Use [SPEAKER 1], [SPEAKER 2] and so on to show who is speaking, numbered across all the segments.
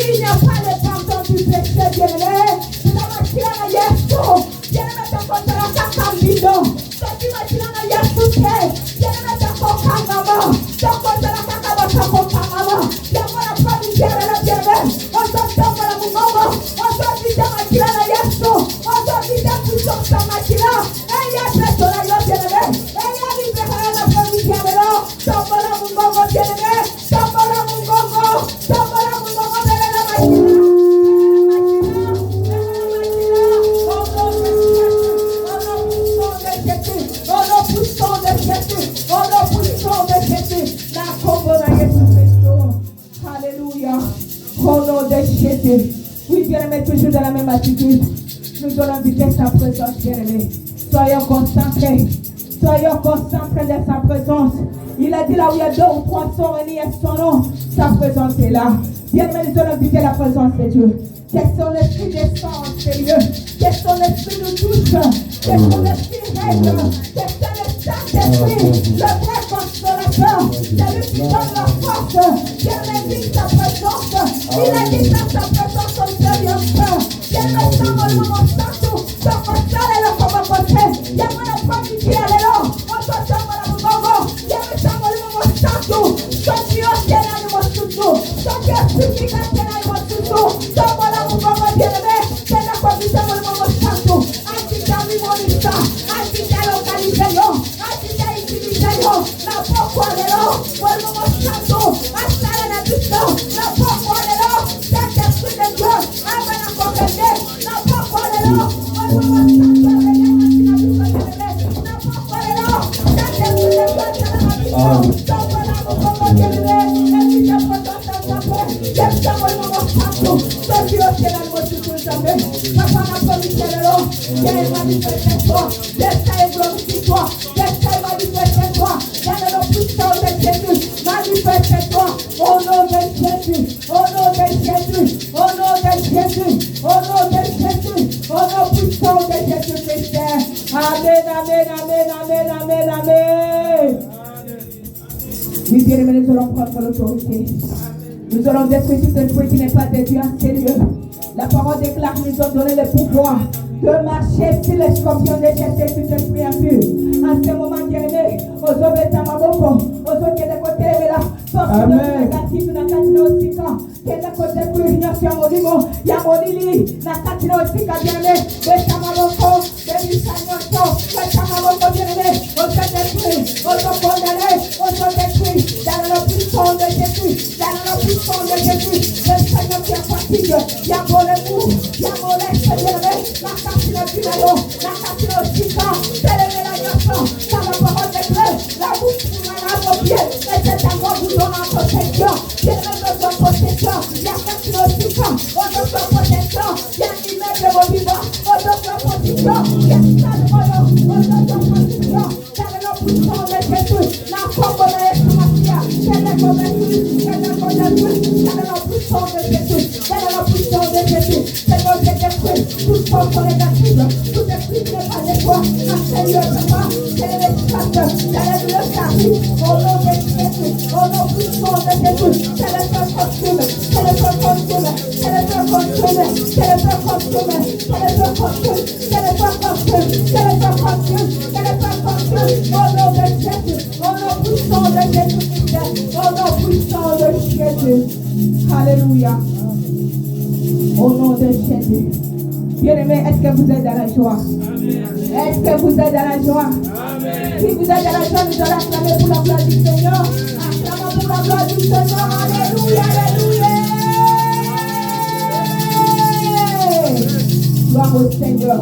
[SPEAKER 1] Il n'y a pas de pardon du péché, bien-aimé. C'est la machine à Yesu. Bien-aimé, t'as compté la cacambino. T'as dit machine à Yesu, bien-aimé, t'as compté la maman. T'as compté la cacaba, t'as compté la maman. Y'a pas la famille, bien-aimé. On s'en tombe la maman. On s'en dit la machine à Yesu. On s'en dit la puissance à machine. Et il y a très sur la gueule, bien-aimé. Et il y a libéré la famille, bien-aimé. Tombe la maman, bien-aimé. Tombe la maman. Tombe la maman, bien-aimé. Alléluia. Au nom de Jésus. Oui, bien-aimé, toujours dans la même attitude. Nous allons inviter sa présence, bien-aimé. Soyons concentrés. Soyons concentrés de sa présence. Il a dit là où il y a 2 ou 3 sont réunis à son nom, sa présence est là. Bien-aimé, nous allons inviter la présence de Dieu. Que son esprit descend en sérieux. Que son esprit nous touche. Que son esprit règne. Que c'est le Saint-Esprit, le vrai consolateur. C'est lui qui donne la force. Bien-aimé, vit sa présence. Il a dit dans sa présence au Seigneur. Bien-aimé, sans mon nom, mon santo. Sans mon sale, le combat côté. Bien-aimé, la famille qui est là. On doit savoir la maman. Bien-aimé, sans mon nom, mon santo. Son Dieu, qui est là, mon santo. Son Dieu, qui est là, mon santo. Sans mon nom, mon bien-aimé. C'est la condition, mon nom, mon santo. Ainsi, mon histoire. Ainsi, localisé, ainsi, utilisé, la pourquoi de l'eau. Mon nom, mon santo. Ainsi, la puissance. La pourquoi de l'eau. Cet esprit de Dieu. Amen, la corrigé. La pourquoi de l'eau. Mon nom, mon santo. La pourquoi de l'eau. Cet esprit de Dieu. Papa n'a pas mis le nom, Dieu m'a dit que c'est toi, Dieu glorifie toi, Dieu m'a dit que c'est toi, Dieu le puissant de Jésus, m'a dit que c'est toi, au nom de Jésus, au nom de Jésus, au nom de Jésus, au nom de Jésus, au nom puissant de Jésus-Christ. Amen, amen, amen, amen, amen, amen. Oui, bien aimé, nous allons prendre l'autorité. Nous allons détruire tout esprit qui n'est pas de Dieu en ces lieux. La parole déclare que nous ont donné le pouvoir de marcher sur les scorpions, de chasser tout esprit impur. En ce moment, bien-aimé, aux hommes de Tamaboko, aux autres qui sont de côté, là, force de négatif, dans la catinotica, qui est de côté pour l'union, qui a mon limon, il y a mon lili, la catinotica, bien-aimé, de Tamaboko, de Lusanyoto, de Tamaboko, bien-aimé, aux autres détruits, aux autres condamnés, aux autres détruits, dans le puissant de Jésus, dans le puissant de Jésus, le Seigneur qui a fatigue, il y a mon amour, il y a mon laisse, bien-aimé, la catinotica, la catinotica, c'est le mélange, ça la parole de Dieu, la bouche pour mon pied, et c'est à moi vous donne en protection, il y a notre protection, il y a catinotica, notre protection, il y a l'immeuble de vos vivants, notre protection, il y a ça de notre protection, c'est le puissant de Jésus, la forme de l'espace, c'est le convaincu, c'est le convaincu, c'est le puissant de Jésus, c'est le puissant de Jésus, c'est notre détruit, toute force négative, tout esprit qui n'est pas de toi, un Seigneur de moi, c'est l'espace, c'est le carré, au nom de Jésus, au nom puissant de Jésus, c'est le feu consume, c'est le feu consume, c'est le feu consume, c'est le feu consume, c'est le feu consume, c'est le feu consume, c'est le feu consume, c'est le feu consume, au nom de Jésus, au nom puissant de Jésus, au nom puissant de Jésus. Alléluia. Au nom de Jésus. Bien-aimé, est-ce que vous êtes dans la joie? Est-ce que vous êtes dans la joie? Si vous êtes dans la joie, nous allons acclamer pour la gloire du Seigneur. Acclamons pour la gloire du Seigneur. Alléluia, alléluia. Gloire au Seigneur.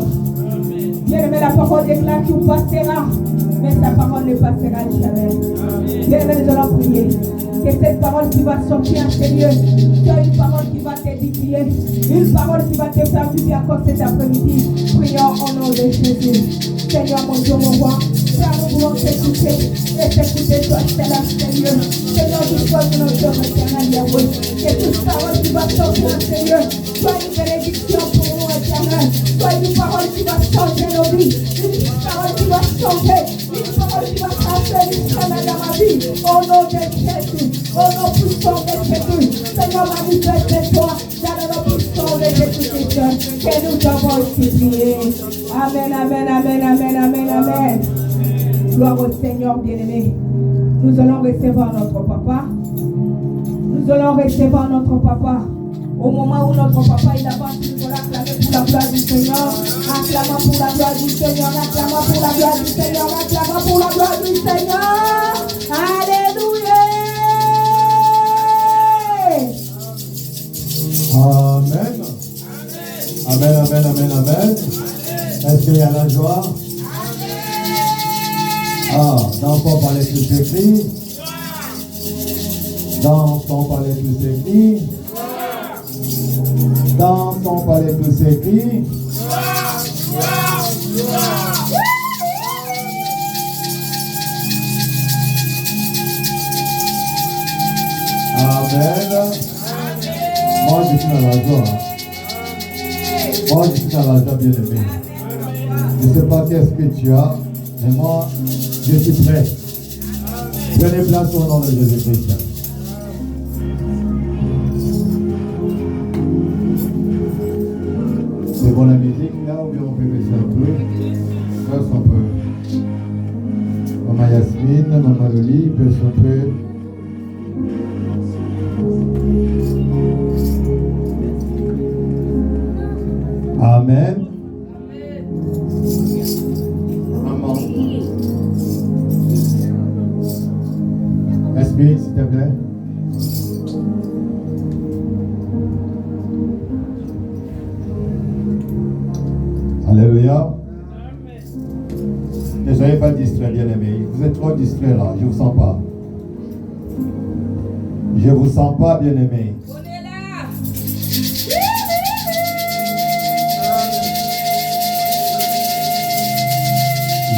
[SPEAKER 1] Bien-aimé, la parole déclare qu'il passera, mais sa parole ne passera jamais. Bien-aimé, nous allons prier. Que cette parole qui va sortir en Seigneur soit une parole qui va t'édifier, une parole qui va te faire vivre encore cet après-midi. Prions au nom de Jésus. Seigneur, mon Dieu, mon roi, car nous voulons t'écouter et t'écouter toi, Seigneur. Seigneur, dispose de notre Dieu éternel, Yahweh. Que toute parole qui va sortir en Seigneur soit une bénédiction pour nous, éternel. Soit une parole qui va changer nos vies, une parole qui va changer une parole qui va passer jusqu'à dans ma vie. Au nom de Jésus, au nom puissant de Jésus, Seigneur, manifeste-toi dans le nom puissant de Jésus-Christ que nous avons supplié. Amen, amen, amen, amen, amen, amen. Gloire au Seigneur bien-aimé. Nous allons recevoir notre papa. Nous allons recevoir notre papa. Au moment où notre papa il avance, nous allons acclamer pour la gloire du Seigneur. Acclamons pour la gloire du Seigneur. Acclamons pour la gloire du Seigneur. Acclamons pour la gloire du Seigneur. Alléluia.
[SPEAKER 2] Amen. Amen, amen, amen, amen. Est-ce qu'il y a la joie? Ah, dansons par les tous ces cris. Dansons par les tous ces cris. Dansons par les tous ces cris. Amen. Moi, je suis dans la joie. Moi, je suis dans la joie, bien-aimé. Je ne sais pas qu'est-ce que tu as, mais moi, je suis prêt. Prenez place au nom de Jésus-Christ. C'est bon la musique là, ou bien on peut baisser un peu? Baisse un peu. Maman Yasmine, Maman Loli, baisse un peu. Amen. Maman. Yasmine, s'il te plaît. Alléluia. Ne soyez pas distraits, bien-aimés. Vous êtes trop distraits là, je ne vous sens pas. Je ne vous sens pas, bien-aimés.
[SPEAKER 1] On est là.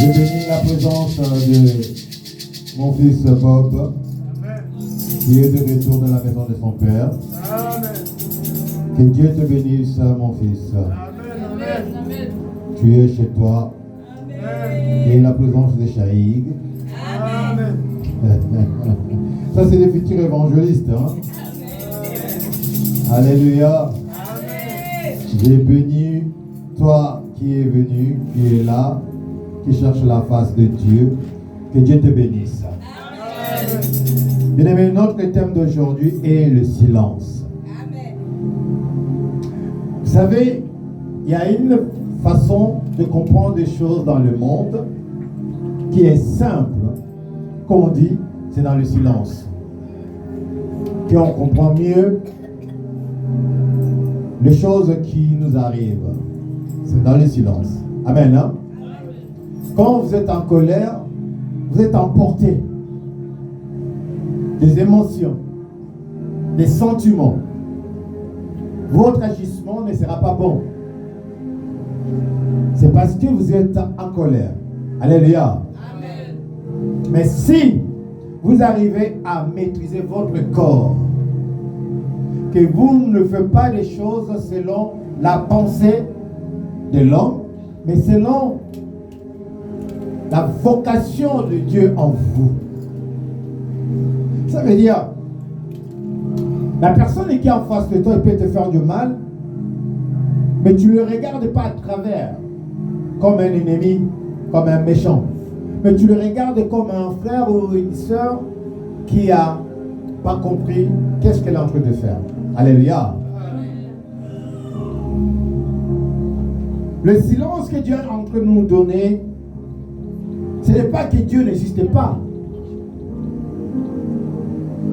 [SPEAKER 2] Je bénis la présence de mon fils Bob, qui est de retour de la maison de son père. Que Dieu te bénisse, mon fils.
[SPEAKER 1] Amen.
[SPEAKER 2] Tu es chez toi. Et la présence de Shaïg.
[SPEAKER 1] Amen.
[SPEAKER 2] Ça, c'est des futurs évangélistes. Hein? Alléluia. J'ai béni toi qui es venu, qui est là, qui cherche la face de Dieu. Que Dieu te bénisse. Bien-aimé, notre thème d'aujourd'hui est le silence.
[SPEAKER 1] Amen.
[SPEAKER 2] Vous savez, il y a une façon de comprendre des choses dans le monde qui est simple, comme on dit, c'est dans le silence. Qu'on comprend mieux les choses qui nous arrivent. C'est dans le silence. Amen. Hein? Quand vous êtes en colère, vous êtes emporté des émotions, des sentiments. Votre agissement ne sera pas bon. C'est parce que vous êtes en colère. Alléluia.
[SPEAKER 1] Amen.
[SPEAKER 2] Mais si vous arrivez à maîtriser votre corps, que vous ne faites pas les choses selon la pensée de l'homme, mais selon la vocation de Dieu en vous. Ça veut dire, la personne qui est en face de toi, elle peut te faire du mal, mais tu ne le regardes pas à travers comme un ennemi, comme un méchant. Mais tu le regardes comme un frère ou une soeur qui n'a pas compris qu'est-ce qu'elle est en train de faire. Alléluia. Le silence que Dieu est en train de nous donner, ce n'est pas que Dieu n'existe pas.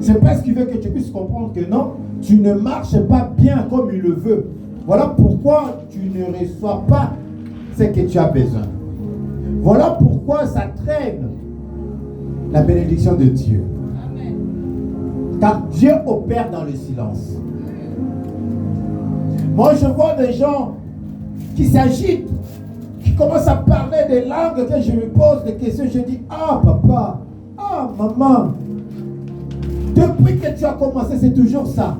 [SPEAKER 2] C'est parce qu'il veut que tu puisses comprendre que non, tu ne marches pas bien comme il le veut. Voilà pourquoi tu ne reçois pas ce que tu as besoin. Voilà pourquoi ça traîne la bénédiction de Dieu.
[SPEAKER 1] Amen.
[SPEAKER 2] Car Dieu opère dans le silence. Moi, je vois des gens qui s'agitent, qui commencent à parler des langues, que je me pose des questions, je dis, ah papa, ah maman, depuis que tu as commencé, c'est toujours ça.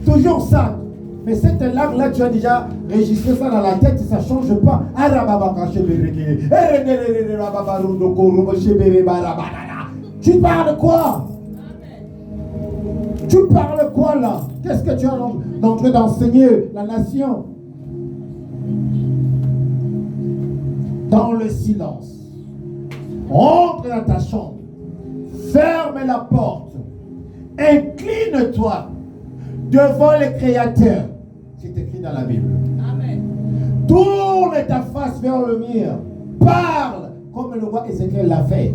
[SPEAKER 2] Toujours ça. Mais cette langue-là, tu as déjà registré ça dans la tête et ça ne change pas. Tu parles quoi? Tu parles quoi là? Qu'est-ce que tu es en train d'enseigner la nation? Dans le silence. Entre dans ta chambre. Ferme la porte. Incline-toi devant le Créateur. C'est écrit dans la Bible.
[SPEAKER 1] Amen.
[SPEAKER 2] Tourne ta face vers le mur. Parle comme le roi Ézéchiel l'a fait.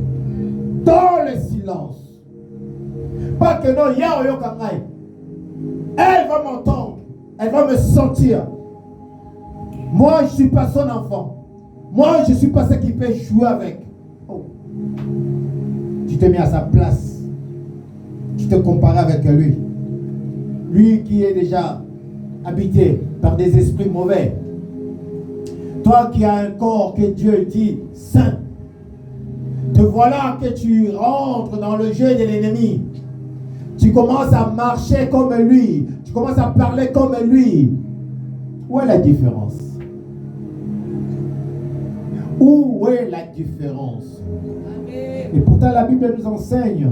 [SPEAKER 2] Dans le silence. Pas que non, elle va m'entendre. Elle va me sentir. Moi, je ne suis pas son enfant. Moi, je ne suis pas ce qui peut jouer avec. Oh. Tu t'es mis à sa place. Tu te compares avec lui. Lui qui est déjà habité par des esprits mauvais. Toi qui as un corps que Dieu dit saint. Te voilà que tu rentres dans le jeu de l'ennemi. Tu commences à marcher comme lui. Tu commences à parler comme lui. Où est la différence? Où est la différence? Amen. Et pourtant la Bible nous enseigne.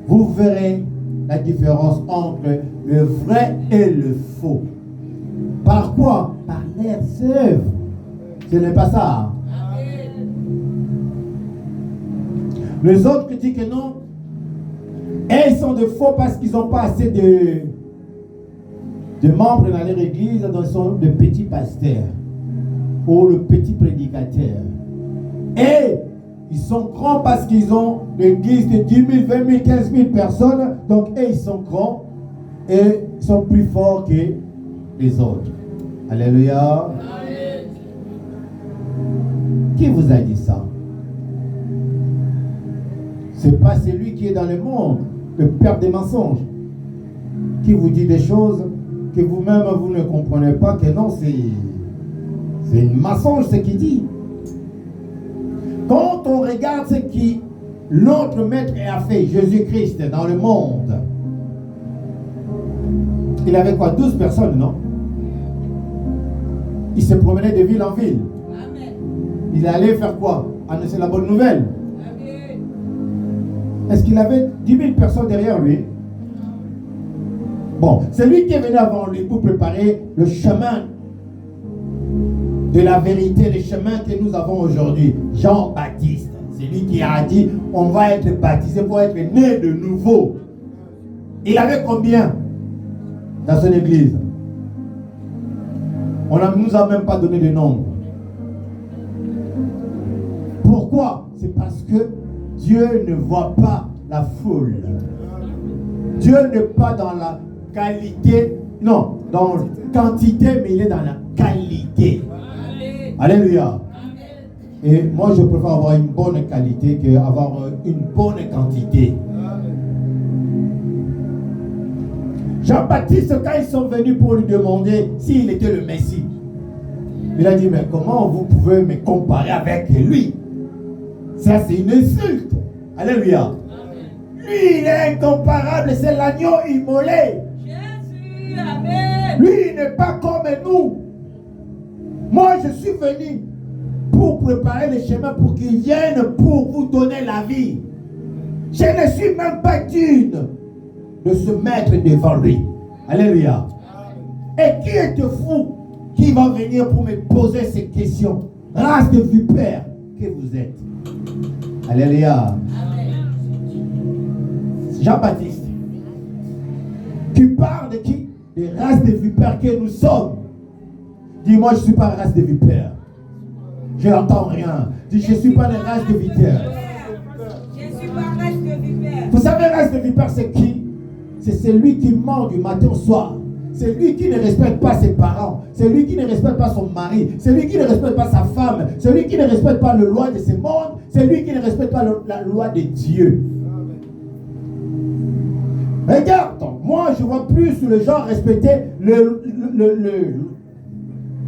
[SPEAKER 2] Vous verrez la différence entre le vrai et le faux. Par quoi? Par leurs œuvres. Ce n'est pas ça. Amen. Les autres qui disent que non, et ils sont de faux parce qu'ils n'ont pas assez de membres dans leur église, donc ils sont de petits pasteurs ou le petit prédicateur. Et ils sont grands parce qu'ils ont l'église de 10 000, 20 000, 15 000 personnes. Donc, ils sont grands et ils sont plus forts que les autres. Alléluia. Amen. Qui vous a dit ça? C'est pas celui qui est dans le monde, le père des mensonges, qui vous dit des choses que vous-même vous ne comprenez pas, que non, c'est une mensonge ce qu'il dit. Quand on regarde ce qui l'autre maître a fait, Jésus-Christ, dans le monde, il avait quoi? 12 personnes, non? Il se promenait de ville en ville. Amen. Il allait faire quoi? Annoncer la bonne nouvelle. Amen. Est-ce qu'il avait 10 000 personnes derrière lui? Bon, c'est lui qui est venu avant lui pour préparer le chemin de la vérité, le chemin que nous avons aujourd'hui. Jean-Baptiste, c'est lui qui a dit on va être baptisé pour être né de nouveau. Il avait combien dans son église? On ne nous a même pas donné de nombre. Pourquoi? C'est parce que Dieu ne voit pas la foule. Dieu n'est pas dans la qualité, non, dans la quantité, mais il est dans la qualité. Alléluia. Et moi, je préfère avoir une bonne qualité qu'avoir une bonne quantité. Jean-Baptiste, quand ils sont venus pour lui demander s'il était le Messie, il a dit, mais comment vous pouvez me comparer avec lui? Ça, c'est une insulte. Alléluia. Lui, il est incomparable, c'est l'agneau immolé. Jésus, amen. Lui, il n'est pas comme nous. Moi, je suis venu pour préparer le chemin pour qu'il vienne pour vous donner la vie. Je ne suis même pas digne de se mettre devant lui. Alléluia. Et qui est fou qui va venir pour me poser ces questions? Race de vipères que vous êtes. Alléluia. Jean-Baptiste. Tu parles de qui? Des races de vipères que nous sommes. Dis-moi, je ne suis pas race de vipères. Je n'entends rien. Dis, je ne suis pas une race de vipères.
[SPEAKER 1] Je ne suis pas race de vipères.
[SPEAKER 2] Vous savez, race de vipères, c'est qui? C'est celui qui ment du matin au soir. C'est lui qui ne respecte pas ses parents. C'est lui qui ne respecte pas son mari. C'est lui qui ne respecte pas sa femme. C'est lui qui ne respecte pas la loi de ce monde. C'est lui qui ne respecte pas la loi de Dieu. Regarde, moi je vois plus le genre respecter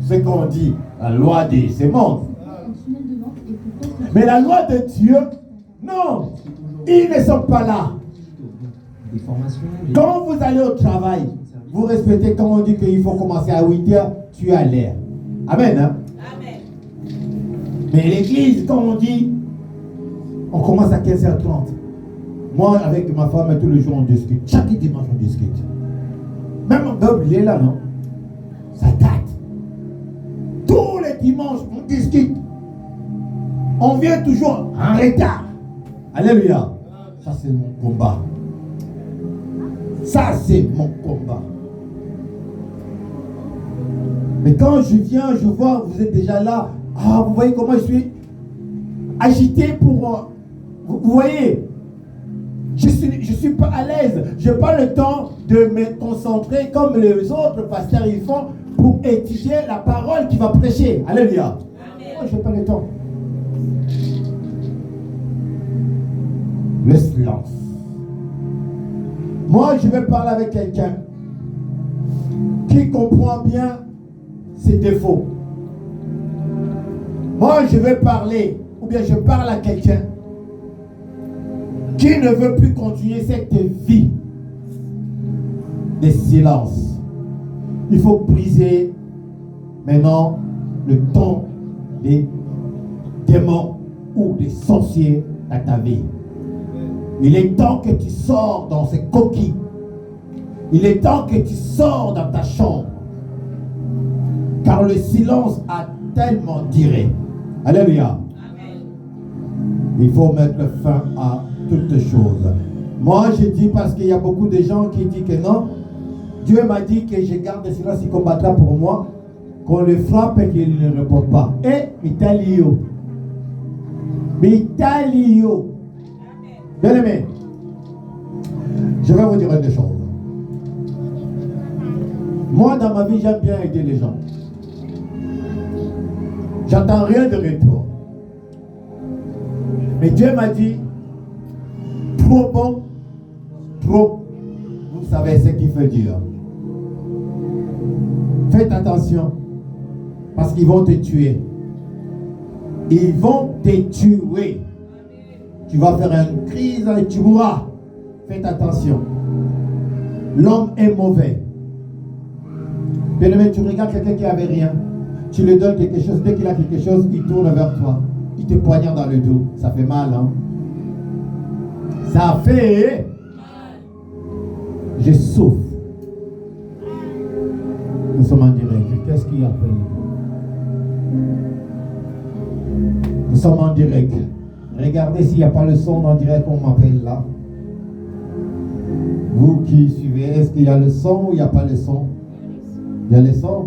[SPEAKER 2] ce qu'on dit, la loi de ce monde. Mais la loi de Dieu, non, ils ne sont pas là. Quand vous allez au travail, Vous respectez quand on dit qu'il faut commencer à 8h, tu as l'air. Amen. Hein?
[SPEAKER 1] Amen.
[SPEAKER 2] Mais l'église, quand on dit, on commence à 15h30. Moi, avec ma femme, tous les jours, on discute. Chaque dimanche, on discute. Même mon peuple, il est là, non? Ça date. Tous les dimanches, on discute. On vient toujours en retard. Alléluia. Ça, c'est mon combat. Ça, c'est mon combat. Mais quand je viens, je vois, vous êtes déjà là. Ah, vous voyez comment je suis agité pour... Vous voyez, je suis pas à l'aise. Je n'ai pas le temps de me concentrer comme les autres pasteurs ils font pour étudier la parole qui va prêcher. Alléluia. Moi, je n'ai pas le temps. Le silence. Moi, je vais parler avec quelqu'un qui comprend bien ses défauts. Moi, je vais parler, ou bien je parle à quelqu'un qui ne veut plus continuer cette vie de silence. Il faut briser maintenant le temps des démons ou des sorciers à ta vie. Il est temps que tu sors dans ces coquilles. Il est temps que tu sors dans ta chambre. Car le silence a tellement duré. Alléluia. Amen. Il faut mettre fin à toutes choses. Moi, je dis parce qu'il y a beaucoup de gens qui disent que non. Dieu m'a dit que je garde le silence, il combattra pour moi. Qu'on le frappe et qu'il ne répond pas. Et Mitalio. Mitalio. Bien aimé, je vais vous dire une chose. Moi, dans ma vie, j'aime bien aider les gens. J'attends rien de retour. Mais Dieu m'a dit, trop bon, trop, vous savez ce qu'il veut dire. Faites attention, parce qu'ils vont te tuer. Ils vont te tuer. Tu vas faire une crise et tu mourras. Faites attention. L'homme est mauvais. Bien aimé, tu regardes quelqu'un qui n'avait rien. Tu lui donnes quelque chose. Dès qu'il a quelque chose, il tourne vers toi. Il te poignarde dans le dos. Ça fait mal, hein? Ça fait mal. Je souffre. Nous sommes en direct. Qu'est-ce qu'il y a fait? Nous sommes en direct. Regardez s'il n'y a pas le son en direct qu'on m'appelle là. Vous qui suivez, est-ce qu'il y a le son ou il n'y a pas le son? Il y a le son?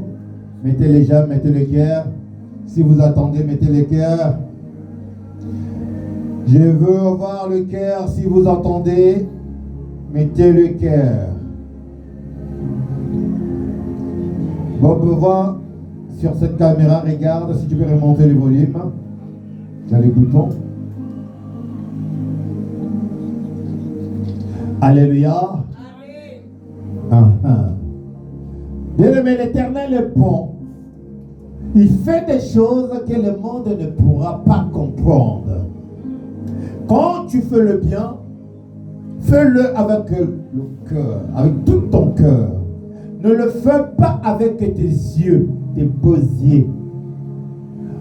[SPEAKER 2] Mettez les j'aime, mettez le cœur. Si vous attendez, mettez le cœur. Je veux voir le cœur. Si vous entendez, mettez le cœur. Bon, on peut voir sur cette caméra, regarde si tu peux remonter le volume. Il y a les boutons. Alléluia. Amen. Bien-aimé, l'Éternel est bon. Il fait des choses que le monde ne pourra pas comprendre. Quand tu fais le bien, fais-le avec le cœur, avec tout ton cœur. Ne le fais pas avec tes yeux, tes beaux yeux,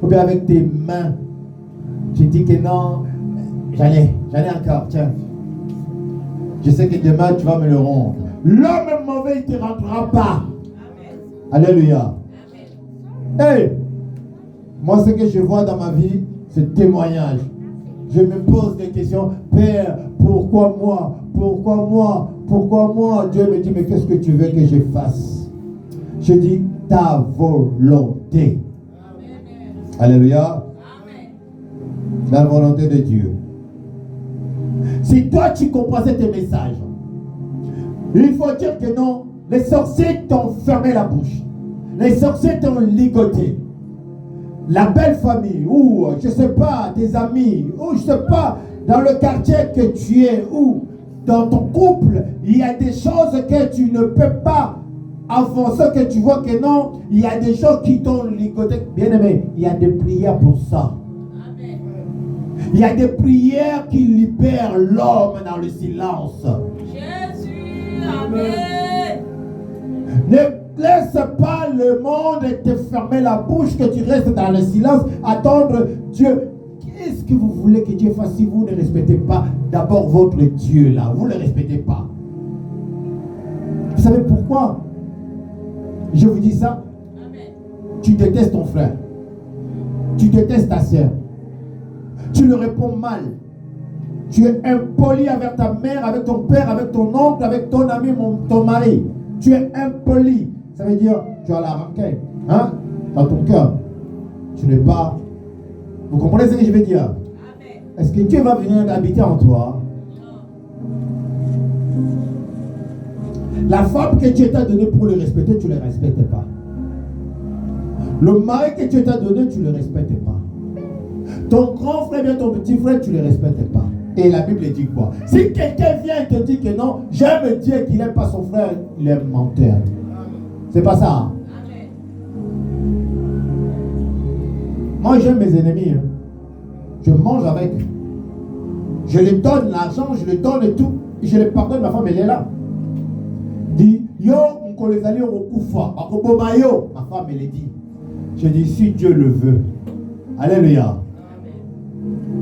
[SPEAKER 2] ou bien avec tes mains. Tu dis que non, j'en ai encore, tiens. Je sais que demain tu vas me le rendre. L'homme mauvais, il ne te rendra pas. Amen. Alléluia. Amen. Hey, moi ce que je vois dans ma vie, c'est témoignage. Je me pose des questions. Père, pourquoi moi? Pourquoi moi? Pourquoi moi? Dieu me dit, mais qu'est-ce que tu veux que je fasse? Je dis, ta volonté. Amen. Alléluia. Amen. La volonté de Dieu. Si toi tu comprends ce message, il faut dire que non, les sorciers t'ont fermé la bouche. Les sorciers t'ont ligoté. La belle famille, ou je ne sais pas, tes amis, ou je ne sais pas, dans le quartier que tu es, ou dans ton couple, il y a des choses que tu ne peux pas avancer, que tu vois que non, il y a des choses qui t'ont ligoté. Bien aimé, il y a des prières pour ça. Amen. Il y a des prières qui libèrent l'homme dans le silence. Jésus, Amen. Ne laisse pas le monde te fermer la bouche, que tu restes dans le silence, attendre Dieu. Qu'est-ce que vous voulez que Dieu fasse si vous ne respectez pas d'abord votre Dieu là? Vous ne le respectez pas. Vous savez pourquoi je vous dis ça? Amen. Tu détestes ton frère. Tu détestes ta soeur. Tu le réponds mal. Tu es impoli avec ta mère, avec ton père, avec ton oncle, avec ton ami, ton mari. Tu es impoli. Ça veut dire, tu as la rancune, hein, dans ton cœur. Tu n'es pas... Vous comprenez ce que je veux dire? Amen. Est-ce que Dieu va venir habiter en toi? Non. La femme que Dieu t'a donnée pour le respecter, tu ne le respectes pas. Le mari que Dieu t'a donné, tu ne le respectes pas. Ton grand frère, bien ton petit frère, tu ne le respectes pas. Et la Bible dit quoi? Si quelqu'un vient et te dit que non, j'aime Dieu et qu'il n'aime pas son frère, il est menteur. C'est pas ça. Amen. Moi, j'aime mes ennemis. Hein. Je mange avec. Je les donne l'argent, je les donne et tout. Je les pardonne, ma femme, elle est là. Dit, yo, on les alliés au koufa. Ma femme, elle est dit. Je dis, si Dieu le veut. Alléluia. Amen.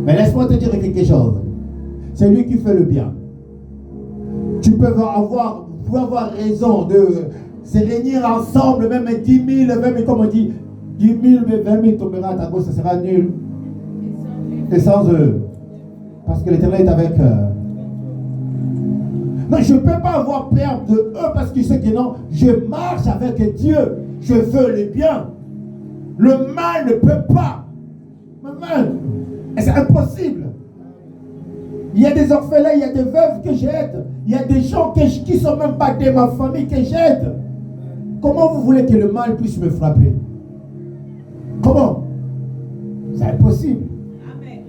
[SPEAKER 2] Mais laisse-moi te dire quelque chose. C'est lui qui fait le bien. Tu peux avoir raison de se réunir ensemble, même 10 000, 20 000, comme on dit, 10 000, 20 000 tombera à ta gauche, ça sera nul. Et sans eux. Parce que l'Éternel est avec eux. Non, je ne peux pas avoir peur de eux parce que je sais que non, je marche avec Dieu. Je veux le bien. Le mal ne peut pas. Le mal, c'est impossible. Il y a des orphelins, il y a des veuves que j'aide. Il y a des gens qui ne sont même pas de ma famille que j'aide. Comment vous voulez que le mal puisse me frapper? Comment? C'est impossible. Amen.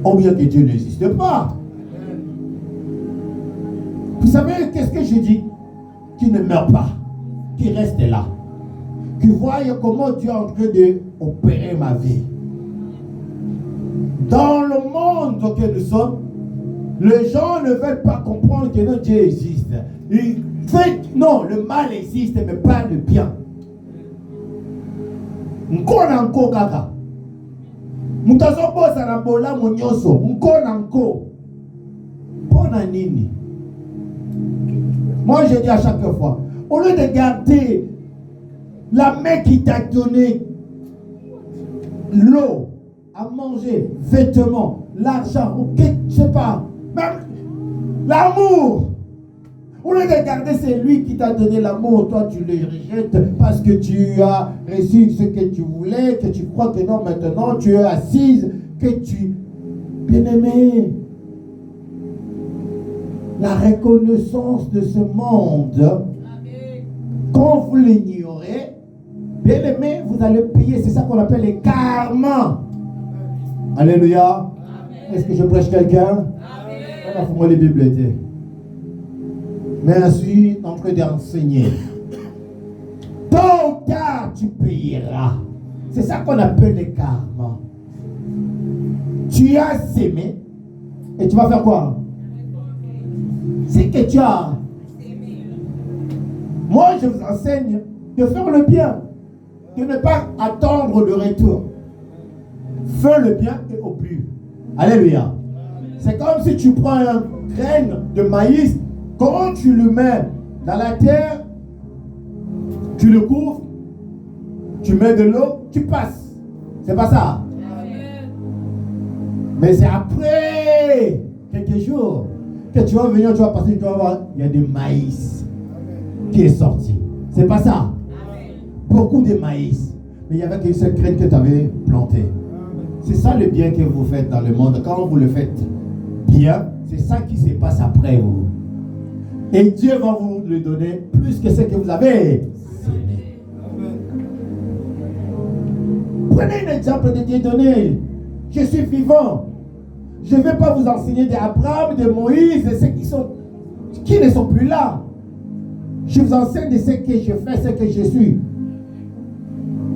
[SPEAKER 2] Ou bien que Dieu n'existe pas. Vous savez qu'est-ce que je dis? Qui ne meurt pas, qui reste là, qui voit comment Dieu est en train d'opérer ma vie. Dans le monde que nous sommes, les gens ne veulent pas comprendre que notre Dieu existe. Non, le mal existe, mais pas le bien. Nkonanko kaka. Mutazo bosa na bola monyoso. Nkonanko. Pona nini? Moi je dis à chaque fois, au lieu de garder la main qui t'a donné l'eau, à manger, vêtements, l'argent, ok, je sais pas, même l'amour. Au lieu de garder, c'est lui qui t'a donné l'amour, toi tu le rejettes parce que tu as reçu ce que tu voulais, que tu crois que non, maintenant tu es assise, que tu... Bien-aimé, la reconnaissance de ce monde, amen, quand vous l'ignorez, bien-aimé, vous allez payer, c'est ça qu'on appelle les karma. Alléluia. Amen. Est-ce que je prêche quelqu'un? Amen. Faut-moi les Bibles étaient. Mais je suis en train d'enseigner. Tôt ou tard, tu payeras. C'est ça qu'on appelle les karma. Tu as sémé et tu vas faire quoi? C'est que tu as. Moi, je vous enseigne de faire le bien, de ne pas attendre le retour. Fais le bien et au plus. Alléluia. C'est comme si tu prends un graine de maïs, quand tu le mets dans la terre, tu le couvres, tu mets de l'eau, tu passes. C'est pas ça. Mais c'est après quelques jours que tu vas venir, tu vas passer, tu vas voir, il y a du maïs qui est sorti. C'est pas ça. Beaucoup de maïs. Mais il y avait qu'une seule graine que tu avais plantée. C'est ça le bien que vous faites dans le monde. Quand vous le faites bien, c'est ça qui se passe après vous. Et Dieu va vous le donner plus que ce que vous avez. Prenez un exemple de Dieu donné. Je suis vivant. Je ne vais pas vous enseigner d'Abraham, de Moïse, de ceux qui ne sont plus là. Je vous enseigne de ce que je fais, ce que je suis.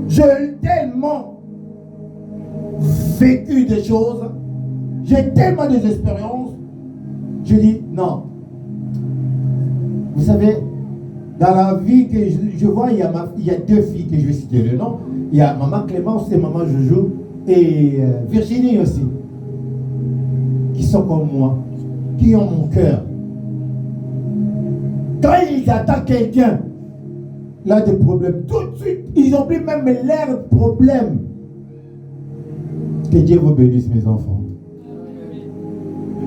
[SPEAKER 2] J'ai tellement vécu des choses, j'ai tellement des expériences, je dis non. Vous savez, Dans la vie que je vois, il y a deux filles que je vais citer le nom. Il y a maman Clémence et maman Joujou et Virginie aussi. Qui sont comme moi, qui ont mon cœur. Quand ils attaquent quelqu'un, là des problèmes, tout de suite, ils ont plus même l'air de problème. Que Dieu vous bénisse, mes enfants.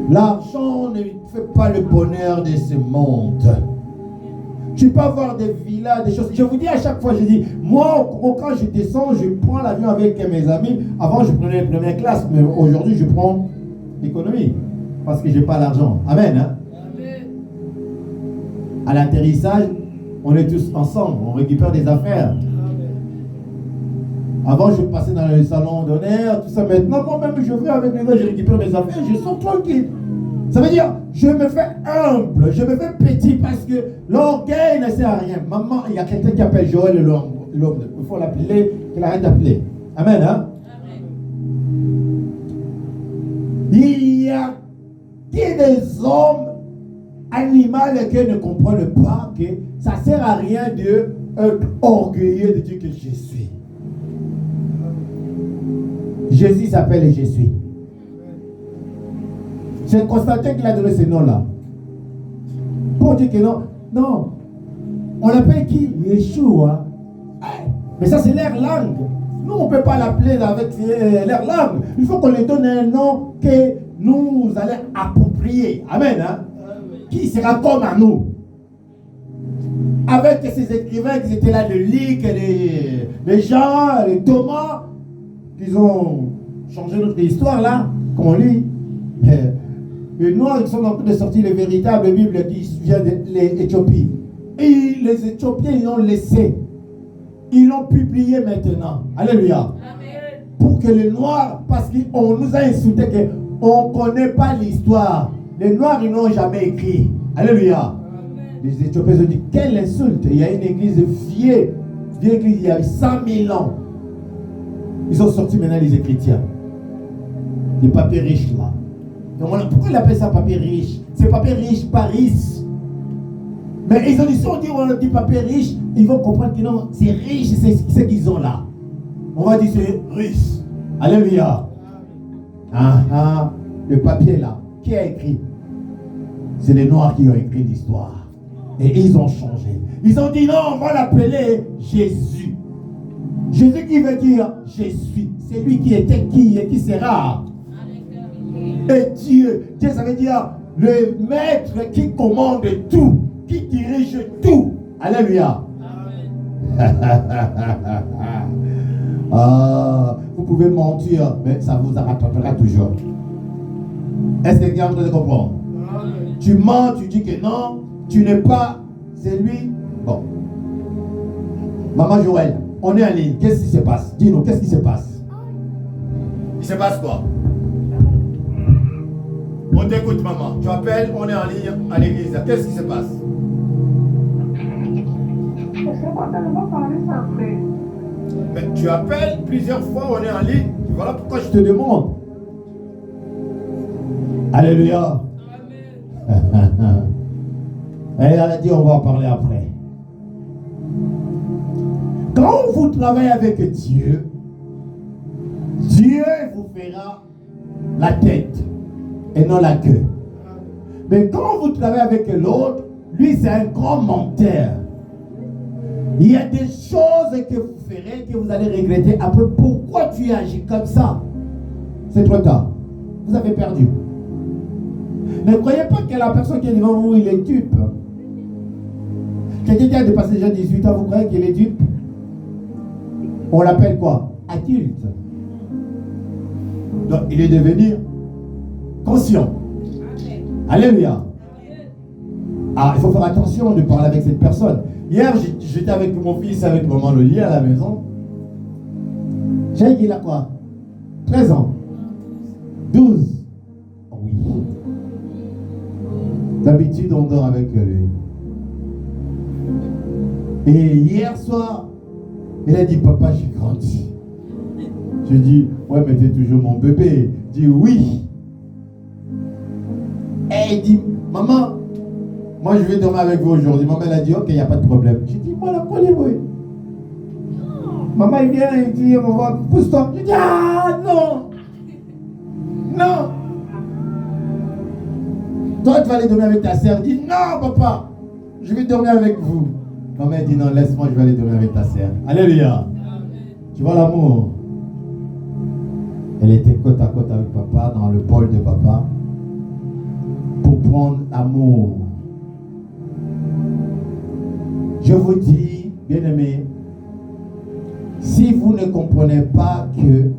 [SPEAKER 2] L'argent ne fait pas le bonheur de ce monde. Tu peux avoir des villas, des choses. Je vous dis à chaque fois, je dis, moi, quand je descends, je prends l'avion avec mes amis. Avant, je prenais la première classe, mais aujourd'hui, je prends l'économie. Parce que je n'ai pas l'argent. Amen. Hein? Amen. À l'atterrissage, on est tous ensemble. On récupère des affaires. Amen. Avant, je passais dans le salon d'honneur, tout ça. Maintenant, moi-même, je vais avec les gens, je récupère mes affaires, je sors tranquille. Ça veut dire, je me fais humble, je me fais petit parce que l'orgueil ne sert à rien. Maman, il y a quelqu'un qui appelle Joël l'homme. Il faut l'appeler, qu'il arrête d'appeler. Amen, hein? Amen. Il y a des hommes animaux qui ne comprennent pas que ça ne sert à rien d'être orgueilleux de dire que je suis. Jésus s'appelle Je suis. C'est Constantin qui a donné ce nom-là. Pour dire que non, non. On l'appelle qui? Yeshua. Mais ça, c'est leur langue. Nous, on ne peut pas l'appeler avec leur langue. Il faut qu'on lui donne un nom que nous allons approprier. Amen. Hein? Amen. Qui sera comme à nous. Avec ces écrivains qui étaient là, de Luc, les Jean, les Thomas, qui ont changé notre histoire là, comme on lit. Mais les Noirs, ils sont en train de sortir les véritables Bibles qui viennent de l'Éthiopie. Et les Éthiopiens, ils l'ont laissé. Ils l'ont publié maintenant. Alléluia. Amen. Pour que les Noirs, parce qu'on nous a insulté qu'on ne connaît pas l'histoire. Les Noirs, ils n'ont jamais écrit. Alléluia. Amen. Les Éthiopiens ont dit, quelle insulte. Il y a une église vieille église, il y a 100 000 ans. Ils ont sorti maintenant les chrétiens. Les papiers riches là. Pourquoi ils appellent ça papier riche? C'est papier riche, pas riche. Mais ils ont dit, si on dit papier riche, ils vont comprendre que non, c'est riche, c'est ce qu'ils ont là. On va dire c'est riche. Alléluia. Le papier là, qui a écrit? C'est les Noirs qui ont écrit l'histoire. Et ils ont changé. Ils ont dit non, on va l'appeler Jésus. Jésus qui veut dire je suis. C'est lui qui était qui et qui sera. Et Dieu, ça veut dire le maître qui commande tout, qui dirige tout. Alléluia. Vous pouvez mentir, mais ça vous rattrapera toujours. Est-ce que quelqu'un est en train de comprendre? Tu mens, tu dis que non, tu n'es pas, c'est lui. Bon. Maman Joël, on est en ligne. Qu'est-ce qui se passe? Dis-nous, qu'est-ce qui se passe? Il se passe quoi? On t'écoute, maman. Tu appelles, on est en ligne à l'église. Qu'est-ce qui se passe? Mais tu appelles plusieurs fois, on est en ligne. Voilà pourquoi je te demande. Alléluia. Amen. Elle a dit, on va en parler après. Quand vous travaillez avec Dieu, Dieu vous fera la tête et non la queue. Mais quand vous travaillez avec l'autre, lui c'est un grand menteur. Il y a des choses que vous ferez que vous allez regretter après. Pourquoi tu agis comme ça? C'est trop tard. Vous avez perdu. Ne croyez pas que la personne qui est devant vous, il est dupe. Quelqu'un qui a dépassé déjà 18 ans, vous croyez qu'il est dupe? On l'appelle quoi? Adulte. Donc il est devenu conscient. Alléluia. Ah, il faut faire attention de parler avec cette personne. Hier, j'étais avec mon fils, avec maman Loli à la maison. J'ai dit, il a quoi? 13 ans. 12. Oh oui. D'habitude, on dort avec lui. Et hier soir, il a dit, papa, j'ai grandi. Je dis, ouais, mais t'es toujours mon bébé. Il dit, oui. Et il dit, maman, moi je vais dormir avec vous aujourd'hui. Maman elle a dit, ok, il n'y a pas de problème. J'ai dit, moi la collez, oui. Maman il vient et dit, on va, pousse-toi. J'ai dit, ah non. Non. Toi tu vas aller dormir avec ta sœur. Dit, non papa, je vais dormir avec vous. Maman elle dit, non, laisse-moi, je vais aller dormir avec ta sœur. Alléluia. Tu vois l'amour. Elle était côte à côte avec papa, dans le bol de papa, pour prendre l'amour. Je vous dis, bien-aimés, si vous ne comprenez pas que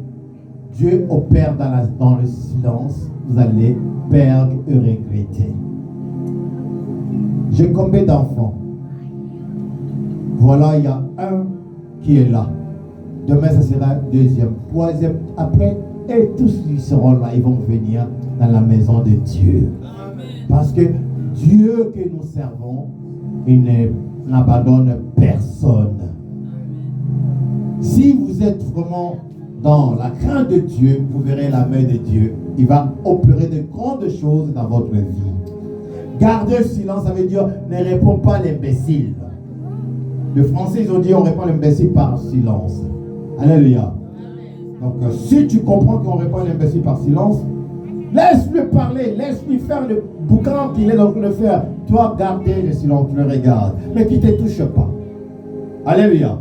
[SPEAKER 2] Dieu opère dans le silence, vous allez perdre et regretter. J'ai combien d'enfants? Voilà, il y a un qui est là. Demain, ça sera deuxième, troisième, après, et tous ils seront là, ils vont venir dans la maison de Dieu. Amen. Parce que Dieu que nous servons, il n'abandonne personne. Amen. Si vous êtes vraiment dans la crainte de Dieu, vous verrez la main de Dieu. Il va opérer de grandes choses dans votre vie. Garder le silence, ça veut dire ne réponds pas à l'imbécile. Les Français, ils ont dit on répond à l'imbécile par silence. Alléluia. Donc, si tu comprends qu'on répond à l'imbécile par silence, laisse-le parler, laisse-lui faire le boucan qu'il est en train de faire. Toi, gardez le silence, tu le regardes, mais qu'il ne te touche pas. Alléluia.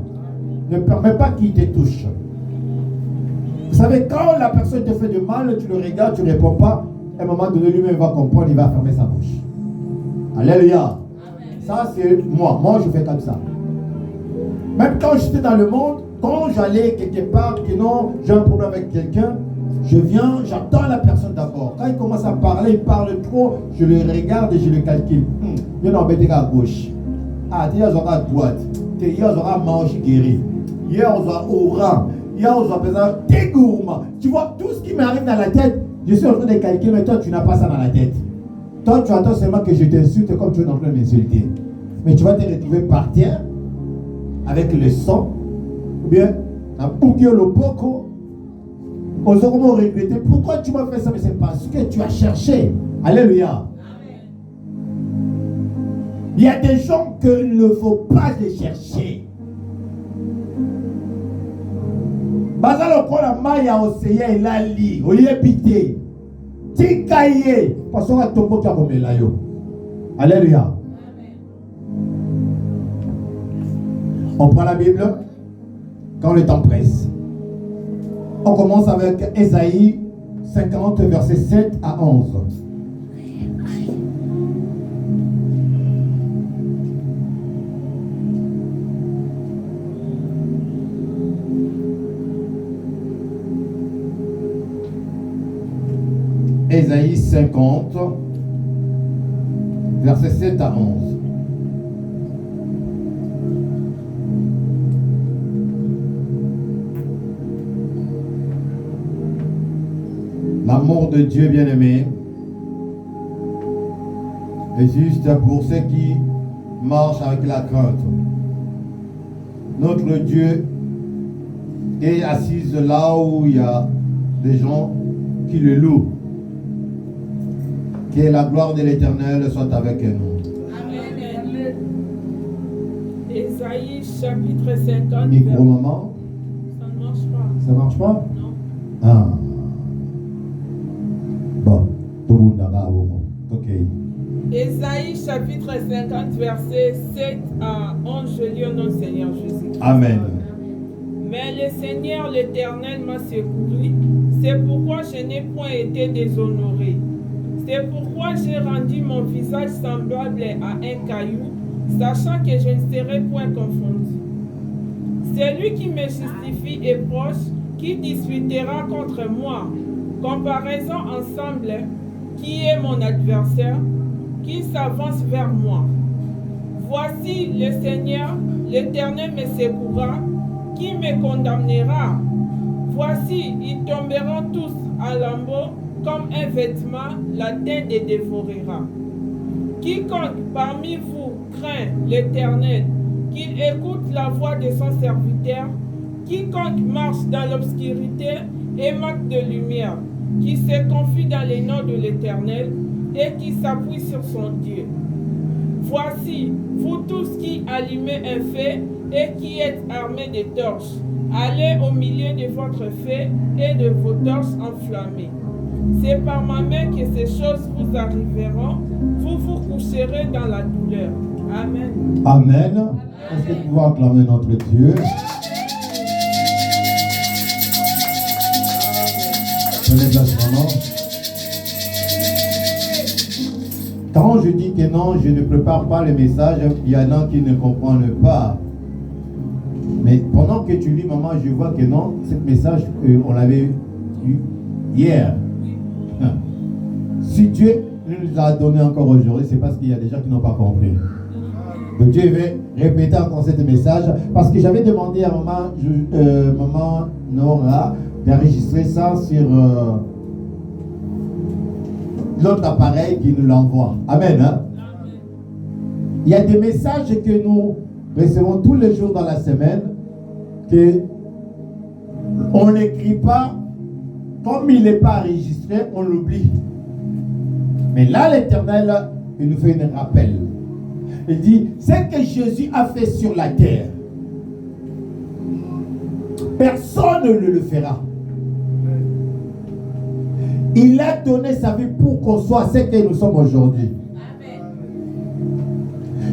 [SPEAKER 2] Ne permets pas qu'il te touche. Vous savez, quand la personne te fait du mal, tu le regardes, tu ne réponds pas, à un moment donné, lui-même va comprendre, il va fermer sa bouche. Alléluia. Ça, c'est moi. Moi, je fais comme ça. Même quand j'étais dans le monde, quand j'allais quelque part, que non, j'ai un problème avec quelqu'un, je viens, j'attends la personne d'abord. Quand il commence à parler, il parle trop, je le regarde et je le calcule. Il y en a à gauche. Ah, hier, on à droite. Hier, on aura manche guéri. Hier, on aura oran. Hier, on aura besoin de gourmand. Tu vois, tout ce qui m'arrive dans la tête, je suis en train de calculer, mais toi, tu n'as pas ça dans la tête. Toi, tu attends seulement que je t'insulte comme tu es en train de m'insulter. Mais tu vas te retrouver par terre, avec le sang, ou bien, un bouquet le poco. Aux aurons regretté. Pourquoi tu m'as fait ça? Mais c'est parce que tu as cherché. Alléluia. Amen. Il y a des gens qu'il ne faut pas les chercher. Bazalo kola maya oseye ilali, oyebite. Tikaye, parce qu'on a tombeau qui a remis là yo. Alléluia. On prend la Bible quand le temps presse. On commence avec Ésaïe 50, versets 7 à 11. Ésaïe 50, versets 7 à 11. L'amour de Dieu bien-aimé est juste pour ceux qui marchent avec la crainte. Notre Dieu est assis là où il y a des gens qui le louent. Que la gloire de l'Éternel soit avec nous.
[SPEAKER 3] Amen. Ésaïe chapitre 50.
[SPEAKER 2] Micro maman.
[SPEAKER 3] Ça ne marche pas.
[SPEAKER 2] Ça marche pas?
[SPEAKER 3] Non.
[SPEAKER 2] Ah. Bon, tout le monde a ok.
[SPEAKER 3] Ésaïe chapitre 50, versets 7 à 11, je lis au nom du Seigneur Jésus.
[SPEAKER 2] Amen.
[SPEAKER 3] Mais le Seigneur l'Éternel m'a secouru, c'est pourquoi je n'ai point été déshonoré. C'est pourquoi j'ai rendu mon visage semblable à un caillou, sachant que je ne serai point confondu. Celui qui me justifie est proche, qui disputera contre moi. Comparaison ensemble, qui est mon adversaire, qui s'avance vers moi. Voici le Seigneur, l'Éternel me secourra, qui me condamnera. Voici, ils tomberont tous à lambeaux, comme un vêtement, la terre les dévorera. Quiconque parmi vous craint l'Éternel, qu'il écoute la voix de son serviteur, quiconque marche dans l'obscurité et manque de lumière, qui se confie dans les noms de l'Éternel et qui s'appuie sur son Dieu. Voici, vous tous qui allumez un feu et qui êtes armés de torches, allez au milieu de votre feu et de vos torches enflammées. C'est par ma main que ces choses vous arriveront, vous vous coucherez dans la douleur. Amen.
[SPEAKER 2] Amen. Est-ce que tu pouvons acclamer notre Dieu? Prenez place vraiment. Quand je dis que non, je ne prépare pas le message, il y en a qui ne comprennent pas. Mais pendant que tu lis, maman, je vois que non, ce message, on l'avait eu hier. Si Dieu nous a donné encore aujourd'hui, c'est parce qu'il y a des gens qui n'ont pas compris. Donc Dieu veut répéter encore ce message, parce que j'avais demandé à maman Nora d'enregistrer ça sur l'autre appareil qui nous l'envoie. Amen. Hein? Il y a des messages que nous recevons tous les jours dans la semaine que on n'écrit pas, comme il n'est pas enregistré, on l'oublie. Mais là, l'Éternel, il nous fait un rappel. Il dit, ce que Jésus a fait sur la terre, personne ne le fera. Il a donné sa vie pour qu'on soit ce que nous sommes aujourd'hui.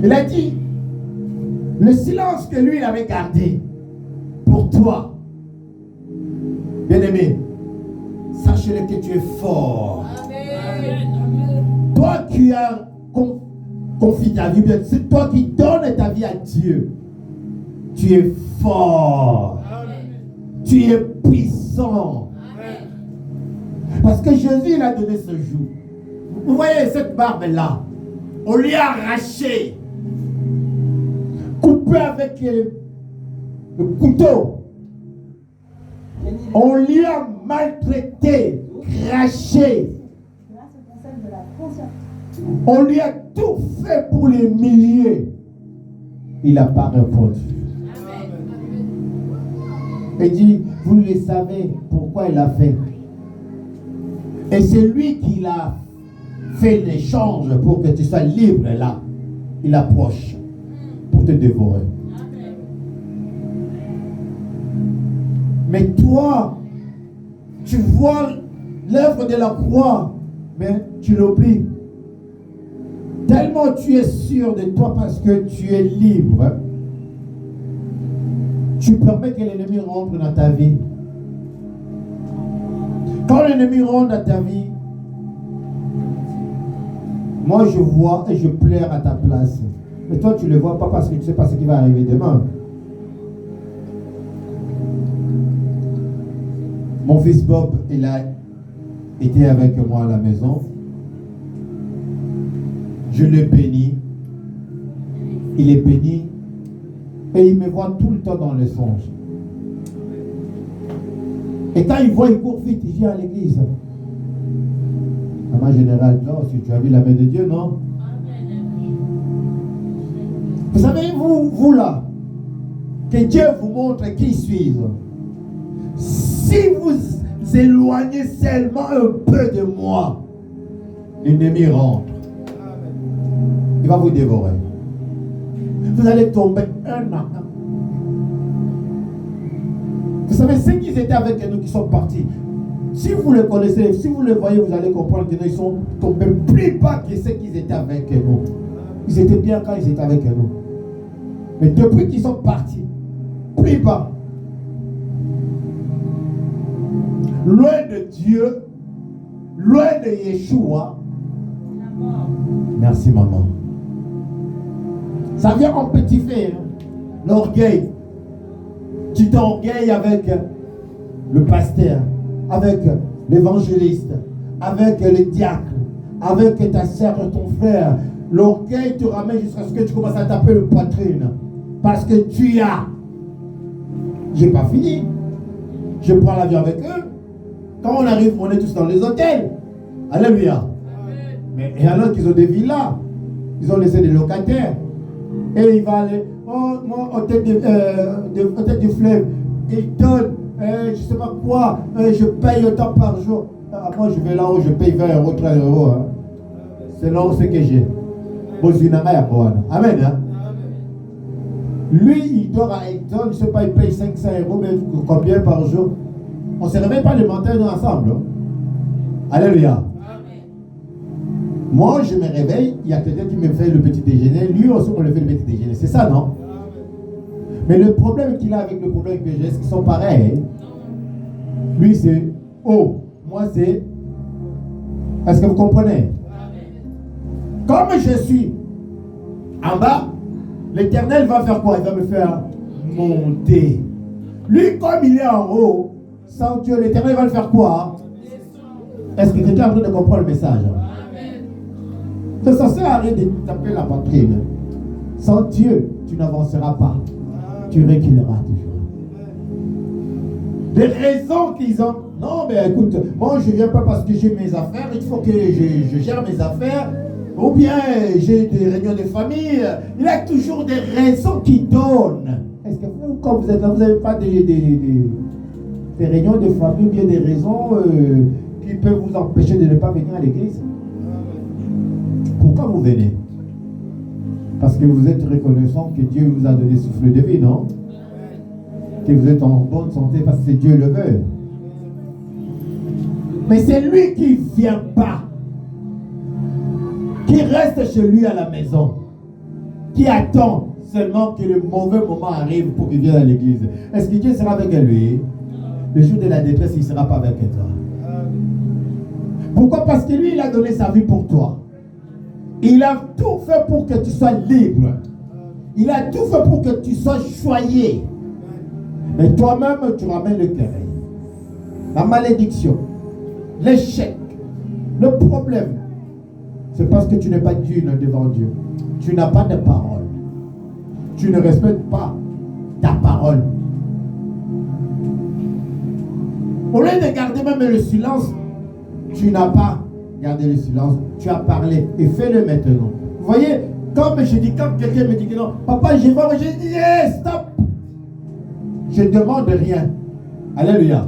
[SPEAKER 2] Il a dit, le silence que lui il avait gardé pour toi, bien-aimé, sache-le que tu es fort. Toi qui as confié ta vie, c'est toi qui donnes ta vie à Dieu. Tu es fort. Tu es puissant. Parce que Jésus il a donné ce jour. Vous voyez cette barbe-là, on lui a arraché, coupé avec le couteau. On lui a maltraité, craché. On lui a tout fait pour l'humilier. Il n'a pas répondu. Il dit, vous le savez pourquoi il a fait. Et c'est lui qui l'a fait l'échange pour que tu sois libre là. Il approche pour te dévorer. Mais toi, tu vois l'œuvre de la croix, mais tu l'oublies. Tellement tu es sûr de toi parce que tu es libre, tu permets que l'ennemi rentre dans ta vie. Quand l'ennemi rentre dans ta vie, moi je vois et je pleure à ta place. Mais toi tu ne le vois pas parce que tu ne sais pas ce qui va arriver demain. Mon fils Bob, il a été avec moi à la maison. Je le bénis. Il est béni. Et il me voit tout le temps dans les songes. Et quand il voit, il court vite, il vient à l'église. Maman générale, non, si tu as vu la main de Dieu, non? Vous savez, vous là, que Dieu vous montre qui suivre. Si vous éloignez seulement un peu de moi, l'ennemi rentre. Il va vous dévorer. Vous allez tomber un an. Vous savez, ceux qui étaient avec nous, qui sont partis, si vous les connaissez, si vous les voyez, vous allez comprendre qu'ils sont tombés plus bas que ceux qui étaient avec nous. Ils étaient bien quand ils étaient avec nous. Mais depuis qu'ils sont partis, plus bas. Loin de Dieu, loin de Yeshua. Merci maman. Ça vient en petit fait, hein? L'orgueil. Tu t'orgueilles avec le pasteur, avec l'évangéliste, avec le diacre, avec ta soeur et ton frère. L'orgueil te ramène jusqu'à ce que tu commences à taper le poitrine. Parce que tu as. J'ai pas fini. Je prends l'avion avec eux. Quand on arrive, on est tous dans les hôtels. Alléluia. Mais il y en a qui ont des villas. Ils ont laissé des locataires. Et il va aller, oh, moi, au tête du fleuve, il donne, je ne sais pas quoi, je paye autant par jour. Ah, moi, je vais là-haut, je paye 20 €, 30 €. Hein. C'est là où c'est que j'ai. Amen. Hein? Lui, il dort à Hilton, je ne sais pas, il paye 500 €, mais combien par jour? On ne se réveille pas le matin ensemble. Hein? Alléluia. Moi, je me réveille, il y a quelqu'un qui me fait le petit déjeuner, lui aussi, on le fait le petit déjeuner. C'est ça, non? Mais le problème qu'il a avec le problème que j'ai, est-ce qu'ils sont pareils? Hein? Lui, c'est haut. Moi, c'est... Est-ce que vous comprenez? Comme je suis en bas, l'Éternel va faire quoi? Il va me faire monter. Lui, comme il est en haut, sans Dieu, l'Éternel va le faire quoi? Est-ce que quelqu'un a besoin de comprendre le message? C'est censé arrêter de taper la poitrine. Sans Dieu, tu n'avanceras pas. Tu reculeras toujours. Des raisons qu'ils ont. Non, mais écoute, moi je ne viens pas parce que j'ai mes affaires, il faut que je gère mes affaires. Ou bien j'ai des réunions de famille. Il y a toujours des raisons qui donnent. Est-ce que vous, quand vous êtes là, vous n'avez pas des réunions de famille ou bien des raisons qui peuvent vous empêcher de ne pas venir à l'église? Pourquoi vous venez? Parce que vous êtes reconnaissant que Dieu vous a donné souffle de vie, non? Que vous êtes en bonne santé parce que Dieu le veut. Mais c'est lui qui ne vient pas, qui reste chez lui à la maison, qui attend seulement que le mauvais moment arrive pour qu'il vienne à l'église. Est-ce que Dieu sera avec lui? Le jour de la détresse, il ne sera pas avec toi. Pourquoi? Parce que lui, il a donné sa vie pour toi. Il a tout fait pour que tu sois libre. Il a tout fait pour que tu sois choyé. Mais toi-même, tu ramènes le querelle, la malédiction, l'échec, le problème. C'est parce que tu n'es pas digne devant Dieu. Tu n'as pas de parole. Tu ne respectes pas ta parole. Au lieu de garder même le silence, tu n'as pas gardé le silence. Tu as parlé et fais-le maintenant. Vous voyez, comme je dis, quand quelqu'un me dit que non, papa, je vais, je dis, yes, stop. Je ne demande rien. Alléluia.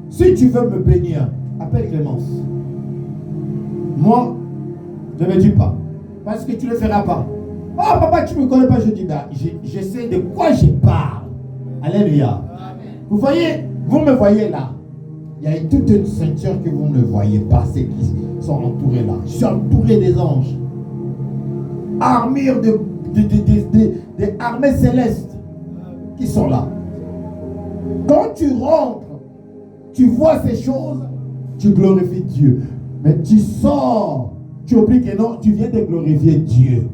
[SPEAKER 2] Si tu veux me bénir, appelle Clémence. Moi, ne me dis pas. Parce que tu ne le feras pas. Oh papa, tu ne me connais pas. Je dis, bah, je sais de quoi je parle. Alléluia. Vous voyez, vous me voyez là. Il y a toute une ceinture que vous ne voyez pas. Ceux qui sont entourés là. Je suis entouré des anges. Armure des armées célestes qui sont là. Quand tu rentres, tu vois ces choses, tu glorifies Dieu. Mais tu sors, tu oublies que non, tu viens de glorifier Dieu.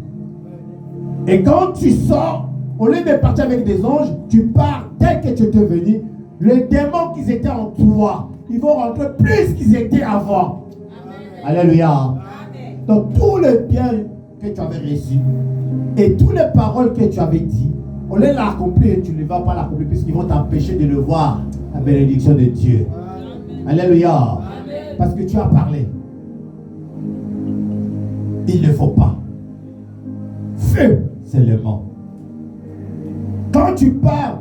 [SPEAKER 2] Et quand tu sors, au lieu de partir avec des anges, tu pars tel que tu étais venu. Les démons qui étaient en toi, ils vont rentrer plus qu'ils étaient avant. Amen. Alléluia. Amen. Donc tous les biens que tu avais reçus et toutes les paroles que tu avais dit, on les l'a accompli et tu ne vas pas l'accomplir puisqu'ils vont t'empêcher de le voir, la bénédiction de Dieu. Amen. Alléluia. Amen. Parce que tu as parlé. Il ne faut pas. Feu seulement. Quand tu parles,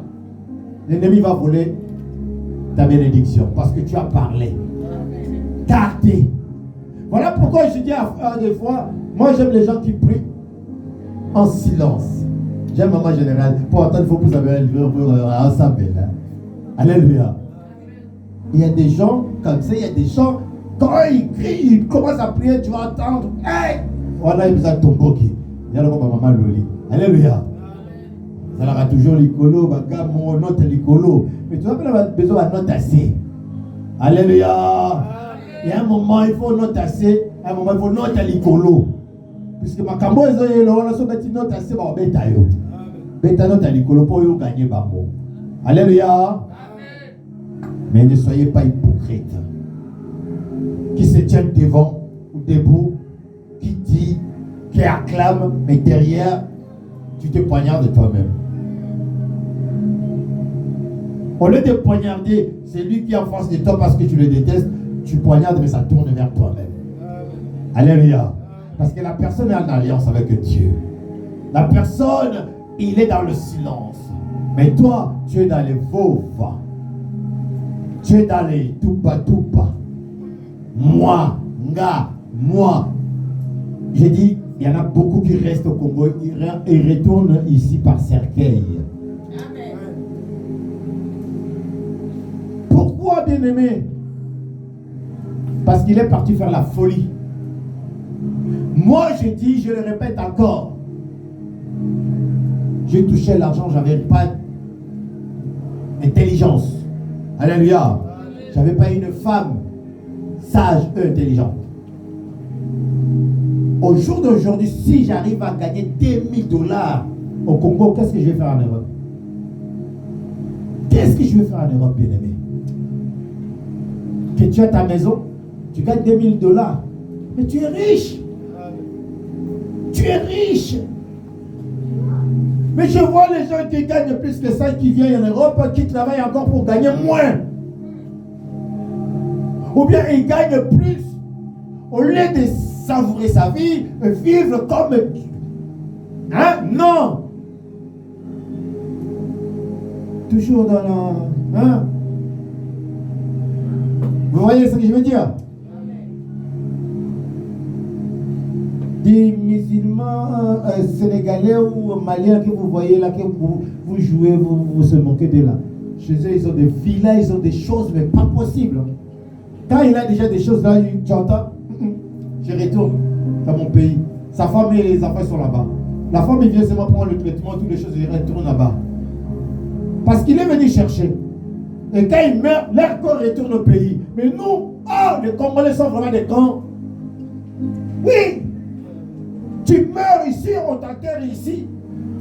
[SPEAKER 2] l'ennemi va voler ta bénédiction parce que tu as parlé. Gardez. Voilà pourquoi je dis à des fois, moi j'aime les gens qui prient en silence. J'aime maman générale. Pour entendre, il faut que vous avez ensemble. Alléluia. Il y a des gens comme ça, il y a des gens, quand ils crient, ils commencent à prier, tu vas entendre. Hey! Voilà, il besoin de ton coquille. Il y a le maman Loli. Alléluia. Ça aura toujours l'icolo, mon note l'icolo. Mais tu vas pas besoin de note assez. Alléluia. Il y a un moment, il faut note assez. À un moment, il faut note l'icolo. Puisque ma cambo est là, on a so bête note assez, bah, bêta yo. Bêta note l'icolo pour yo gagner bambo. Alléluia. Mais ne soyez pas hypocrites. Qui se tiennent devant ou debout, qui dit, qui acclame, mais derrière, tu te poignardes toi-même. Au lieu de poignarder celui qui est en face de toi parce que tu le détestes, tu poignardes mais ça tourne vers toi-même. Alléluia. Parce que la personne est en alliance avec Dieu. La personne, il est dans le silence. Mais toi, tu es dans les vova. Tu es dans les tupa. Moi, nga, moi. J'ai dit, Il y en a beaucoup qui restent au Congo et retournent ici par cercueil.
[SPEAKER 3] Amen.
[SPEAKER 2] Pourquoi, bien-aimé? Parce qu'il est parti faire la folie. Moi, je dis, je le répète encore. J'ai touché l'argent, je n'avais pas d'intelligence. Alléluia. Je n'avais pas une femme sage et intelligente. Au jour d'aujourd'hui, si j'arrive à gagner $10,000 au Congo, qu'est-ce que je vais faire en Europe? Qu'est-ce que je vais faire en Europe, bien-aimé? Que tu as ta maison, tu gagnes $10,000, mais tu es riche. Tu es riche. Mais je vois les gens qui gagnent plus que ça, qui viennent en Europe, qui travaillent encore pour gagner moins. Ou bien ils gagnent plus. Au lieu de savourer sa vie, vivre comme... Hein? Non. Toujours dans la... Hein? Vous voyez ce que je veux dire? Des musulmans sénégalais ou maliens que vous voyez là, que vous jouez, vous se moquez de là. Chez eux, ils ont des villas, ils ont des choses, mais pas possible. Quand il a déjà des choses là, tu entends, je retourne dans mon pays. Sa femme et les enfants sont là-bas. La femme, il vient seulement prendre le traitement, toutes les choses, il retourne là-bas. Parce qu'il est venu chercher. Et quand il meurt, leur corps retourne au pays. Mais nous, les Congolais sont vraiment des cons. Oui! Tu meurs ici, on t'enterre ici.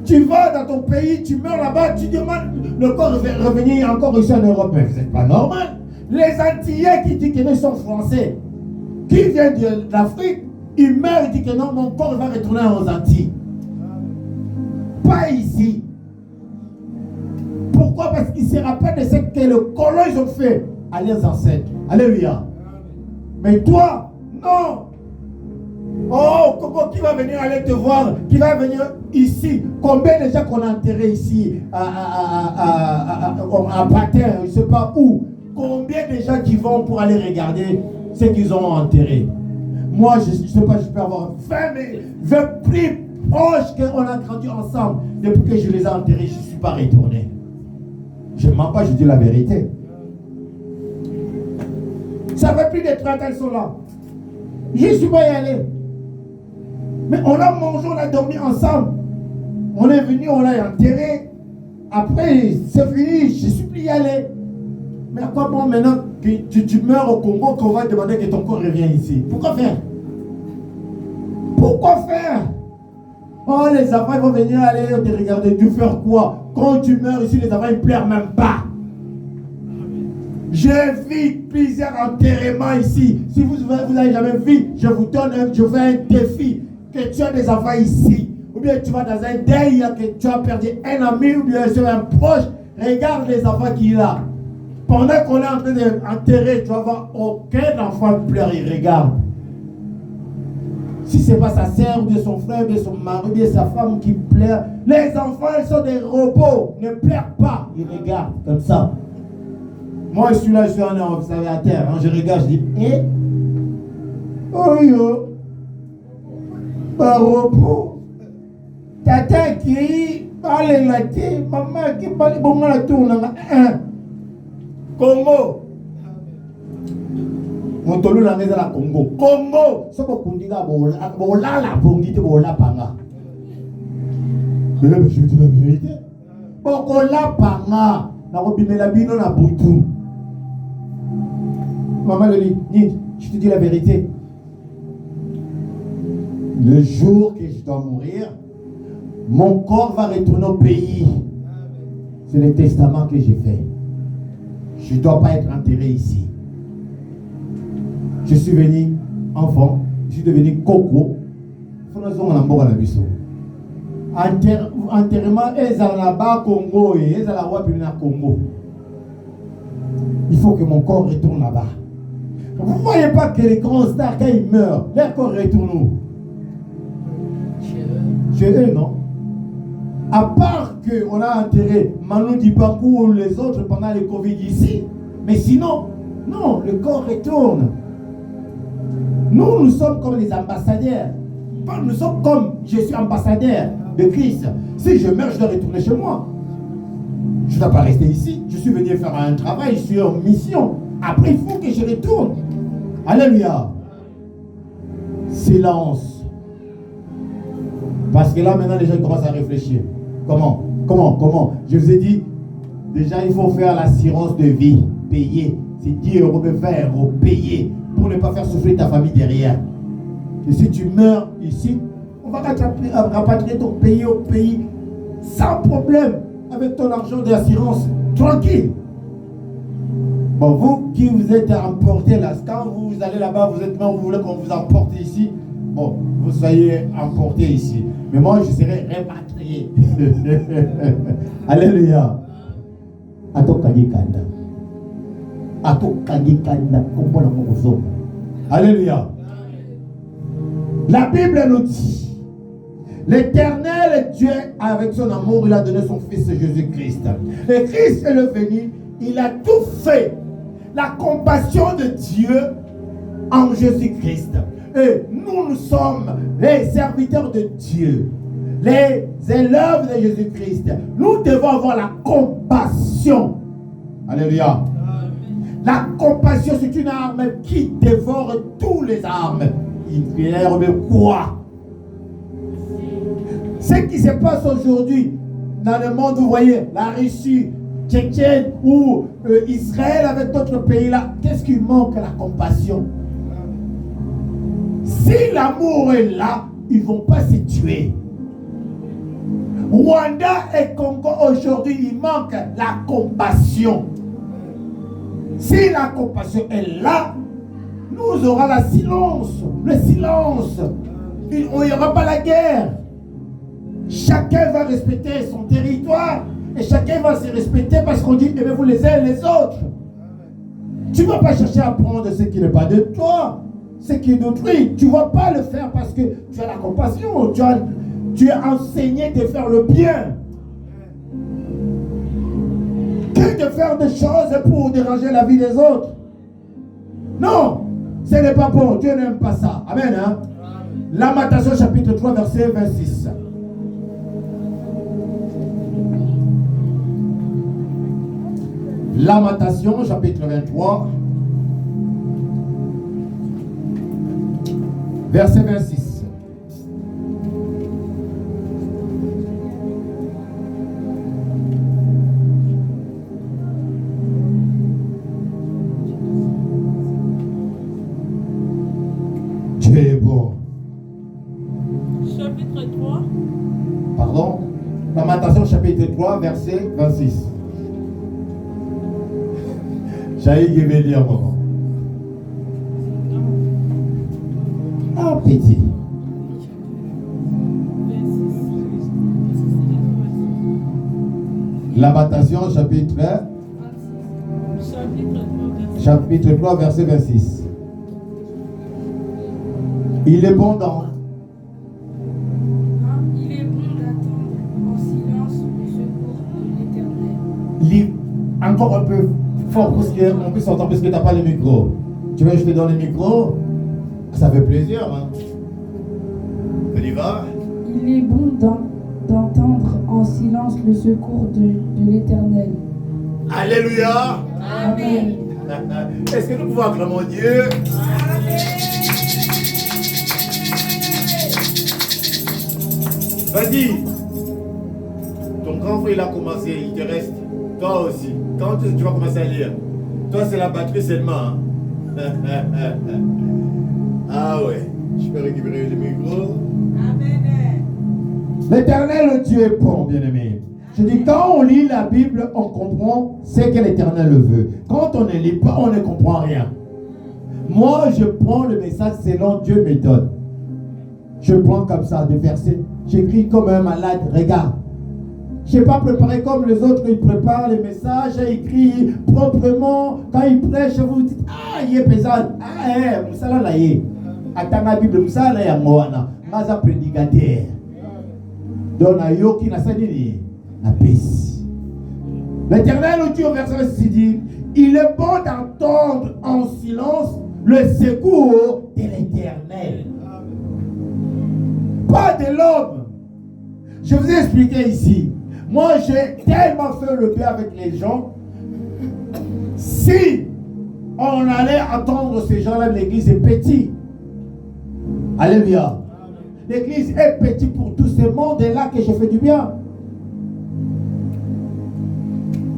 [SPEAKER 2] Tu vas dans ton pays, tu meurs là-bas, tu demandes le corps revenir encore ici en Europe. Mais c'est pas normal. Les Antillais qui disent qu'ils sont français, qui viennent d'Afrique, ils meurent et disent que non, mon corps va retourner aux Antilles. Pas ici. Pourquoi? Parce qu'ils se rappellent de ce que les colons ils ont fait à leurs ancêtres. Alléluia. Mais toi, non. Oh, Coco, qui va venir aller te voir? Qui va venir ici? Combien de gens qu'on a enterrés ici à Pater, je ne sais pas où? Combien de gens qui vont pour aller regarder ce qu'ils ont enterré? Moi, je ne sais pas, je peux avoir 20 plus proches qu'on a grandi ensemble. Depuis que je les ai enterrés, je ne suis pas retourné. Je ne mens pas, je dis la vérité. Ça fait plus de 30 ans qu'ils sont là. Je ne suis pas y allé. Mais on a mangé, on a dormi ensemble. On est venu, on l'a enterré. Après, c'est fini, je ne suis plus y allé. Mais à quoi bon maintenant que tu meurs au Congo qu'on va demander que ton corps revienne ici? Pourquoi faire? Pourquoi faire? Oh, les enfants ils vont venir aller te regarder. Tu faire quoi? Quand tu meurs ici, les enfants ils ne pleurent même pas. J'ai vu plusieurs enterrements ici. Si vous n'avez jamais vu, je vous fais un défi. Que tu as des enfants ici. Ou bien tu vas dans un deuil, que tu as perdu un ami ou bien un proche. Regarde les enfants qu'il a. Pendant qu'on est en train d'enterrer, tu vas voir aucun enfant pleurer. Il regarde. Si ce n'est pas sa sœur, ou bien son frère, ou bien son mari, ou bien sa femme qui pleure. Les enfants, ils sont des robots. Ne pleurent pas. Ils regardent comme ça. Moi, je suis là, je suis un observateur. Hein, je regarde, je dis, oh yo, pas robot. Tata qui parle la tête, maman qui parle, bon, la tourne. Congo. Montolo la maison la Congo. Congo. Ce qu'on dit là, bola la bongi, bola panga. Mais là, je vous dis la vérité. Bola panga. Na robimela bino na butu. Maman le dit, je te dis la vérité. Le jour que je dois mourir, mon corps va retourner au pays. C'est le testament que j'ai fait. Je ne dois pas être enterré ici. Je suis venu enfant, je suis devenu coco. Enterrement, Ezalaba Congo et Ezalawa Congo. Il faut que mon corps retourne là-bas. Vous ne voyez pas que les grands stars, quand ils meurent, leur corps retourne où? Chez eux, non? À part qu'on a enterré Manu Dibango ou les autres pendant le Covid ici. Mais sinon, non, le corps retourne. Nous sommes comme les ambassadeurs. Nous sommes comme, je suis ambassadeur de Christ. Si je meurs, je dois retourner chez moi. Je ne dois pas rester ici. Je suis venu faire un travail, je suis en mission. Après, il faut que je retourne. Alléluia. Silence. Parce que là, maintenant, les gens commencent à réfléchir. Comment? Je vous ai dit, déjà, il faut faire l'assurance de vie. Payer. C'est 10 €, 20 €. Payer. Pour ne pas faire souffrir ta famille derrière. Et si tu meurs ici, on va rapatrier ton pays au pays sans problème. Avec ton argent d'assurance. Tranquille. Bon, vous qui vous êtes emportés là, quand vous allez là-bas, vous êtes mort, vous voulez qu'on vous emporte ici. Bon, vous soyez emportés ici. Mais moi, je serai répatrié. Alléluia. Alléluia. La Bible nous dit, l'Éternel Dieu, avec son amour, il a donné son Fils Jésus-Christ. Et Christ est le venu, il a tout fait. La compassion de Dieu en Jésus-Christ. Et nous sommes les serviteurs de Dieu, les élèves de Jésus-Christ. Nous devons avoir la compassion. Alléluia. La compassion, c'est une arme qui dévore tous les armes. Il de quoi? Ce qui se passe aujourd'hui dans le monde, vous voyez, la Russie, Tchétchène ou Israël avec d'autres pays là, qu'est-ce qui manque? La compassion. Si l'amour est là, ils ne vont pas se tuer. Rwanda et Congo aujourd'hui, il manque la compassion. Si la compassion est là, nous aurons le silence. Il n'y aura pas la guerre. Chacun va respecter son territoire et chacun va se respecter parce qu'on dit aimez-vous les uns les autres. Tu ne vas pas chercher à prendre ce qui n'est pas de toi, ce qui est d'autrui. Tu ne vas pas le faire parce que tu as la compassion. Tu es enseigné de faire le bien. Que de faire des choses pour déranger la vie des autres. Non, ce n'est pas bon. Dieu n'aime pas ça. Amen. Hein? Lamentation chapitre 3 verset 26. Lamentation chapitre 23 verset 26. Dieu est bon.
[SPEAKER 3] Chapitre 3.
[SPEAKER 2] Pardon? Lamentation chapitre 3 verset 26. J'ai qui veut dire maman. Ah, petit. Lamentation chapitre 3 verset 26. Il est bon dans.
[SPEAKER 4] Il est bon d'attendre en silence le secours de l'Éternel.
[SPEAKER 2] Encore un peu fort pour qu'on puisse entendre parce que tu n'as pas le micro. Tu veux que je te donne le micro? Ça fait plaisir. Hein? On y va?
[SPEAKER 4] Il est bon d'entendre en silence le secours de l'Éternel.
[SPEAKER 2] Alléluia.
[SPEAKER 4] Amen.
[SPEAKER 2] Est-ce que nous pouvons acclamer Dieu? Vas-y. Ton grand frère il a commencé, il te reste. Toi aussi. Quand tu vas commencer à lire. Toi c'est la batterie seulement. Hein? Ah ouais. Je peux récupérer le micro. Amen. L'Éternel Dieu est bon, bien-aimé. Je dis, quand on lit la Bible, on comprend ce que l'Éternel veut. Quand on ne lit pas, on ne comprend rien. Moi, je prends le message selon Dieu me donne. Je prends comme ça des versets. J'écris comme un malade. Regarde. Je n'ai pas préparé comme les autres. Ils préparent les messages, ils écrivent proprement. Quand ils prêchent, vous dites, ah, il est pesant. Ah, Moussala là y est. Attends la Bible, Moussala là y a Moana. Maza prédicateur. Donc, Yoki n'a pas dit la paix. L'Éternel, Dieu, au verset 6 dit, il est bon d'entendre en silence le secours de l'Éternel. pas de l'homme. Je vous ai expliqué ici. Moi, j'ai tellement fait le bien avec les gens. Si on allait attendre ces gens-là, l'église est petite. Alléluia. L'église est petite pour tout ce monde-là que je fais du bien.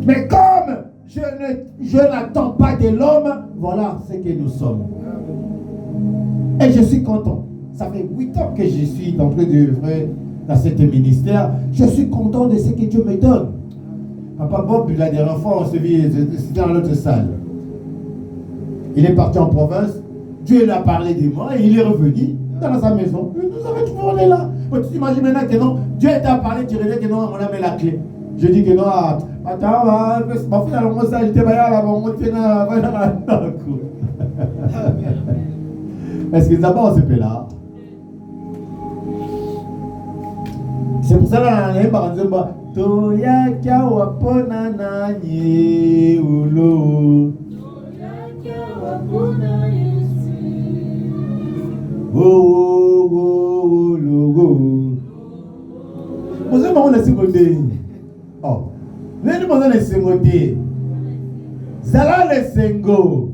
[SPEAKER 2] Mais comme je n'attends pas de l'homme, voilà ce que nous sommes. Et je suis content. Ça fait 8 ans que je suis en train d'œuvrer dans ce ministère. Je suis content de ce que Dieu me donne. Papa Bob, la dernière fois, on s'est vu, c'était dans l'autre salle. Il est parti en province. Dieu a parlé de moi et il est revenu dans sa maison. Nous avons toujours on est là. Tu t'imagines maintenant que non, Dieu t'a parlé, tu reviens que non, on a mis la clé. Je dis que non, attends, ma fille, alors moi, ça, j'étais là, on monte là, est-ce que d'abord on se fait là? C'est pour ça que on dit Toya kia wapona nani ulo. Toya kia wapona Yesu. Oh logo. Vous avez on a seconde. Oh. Nani on a seconde. Zala le sengo.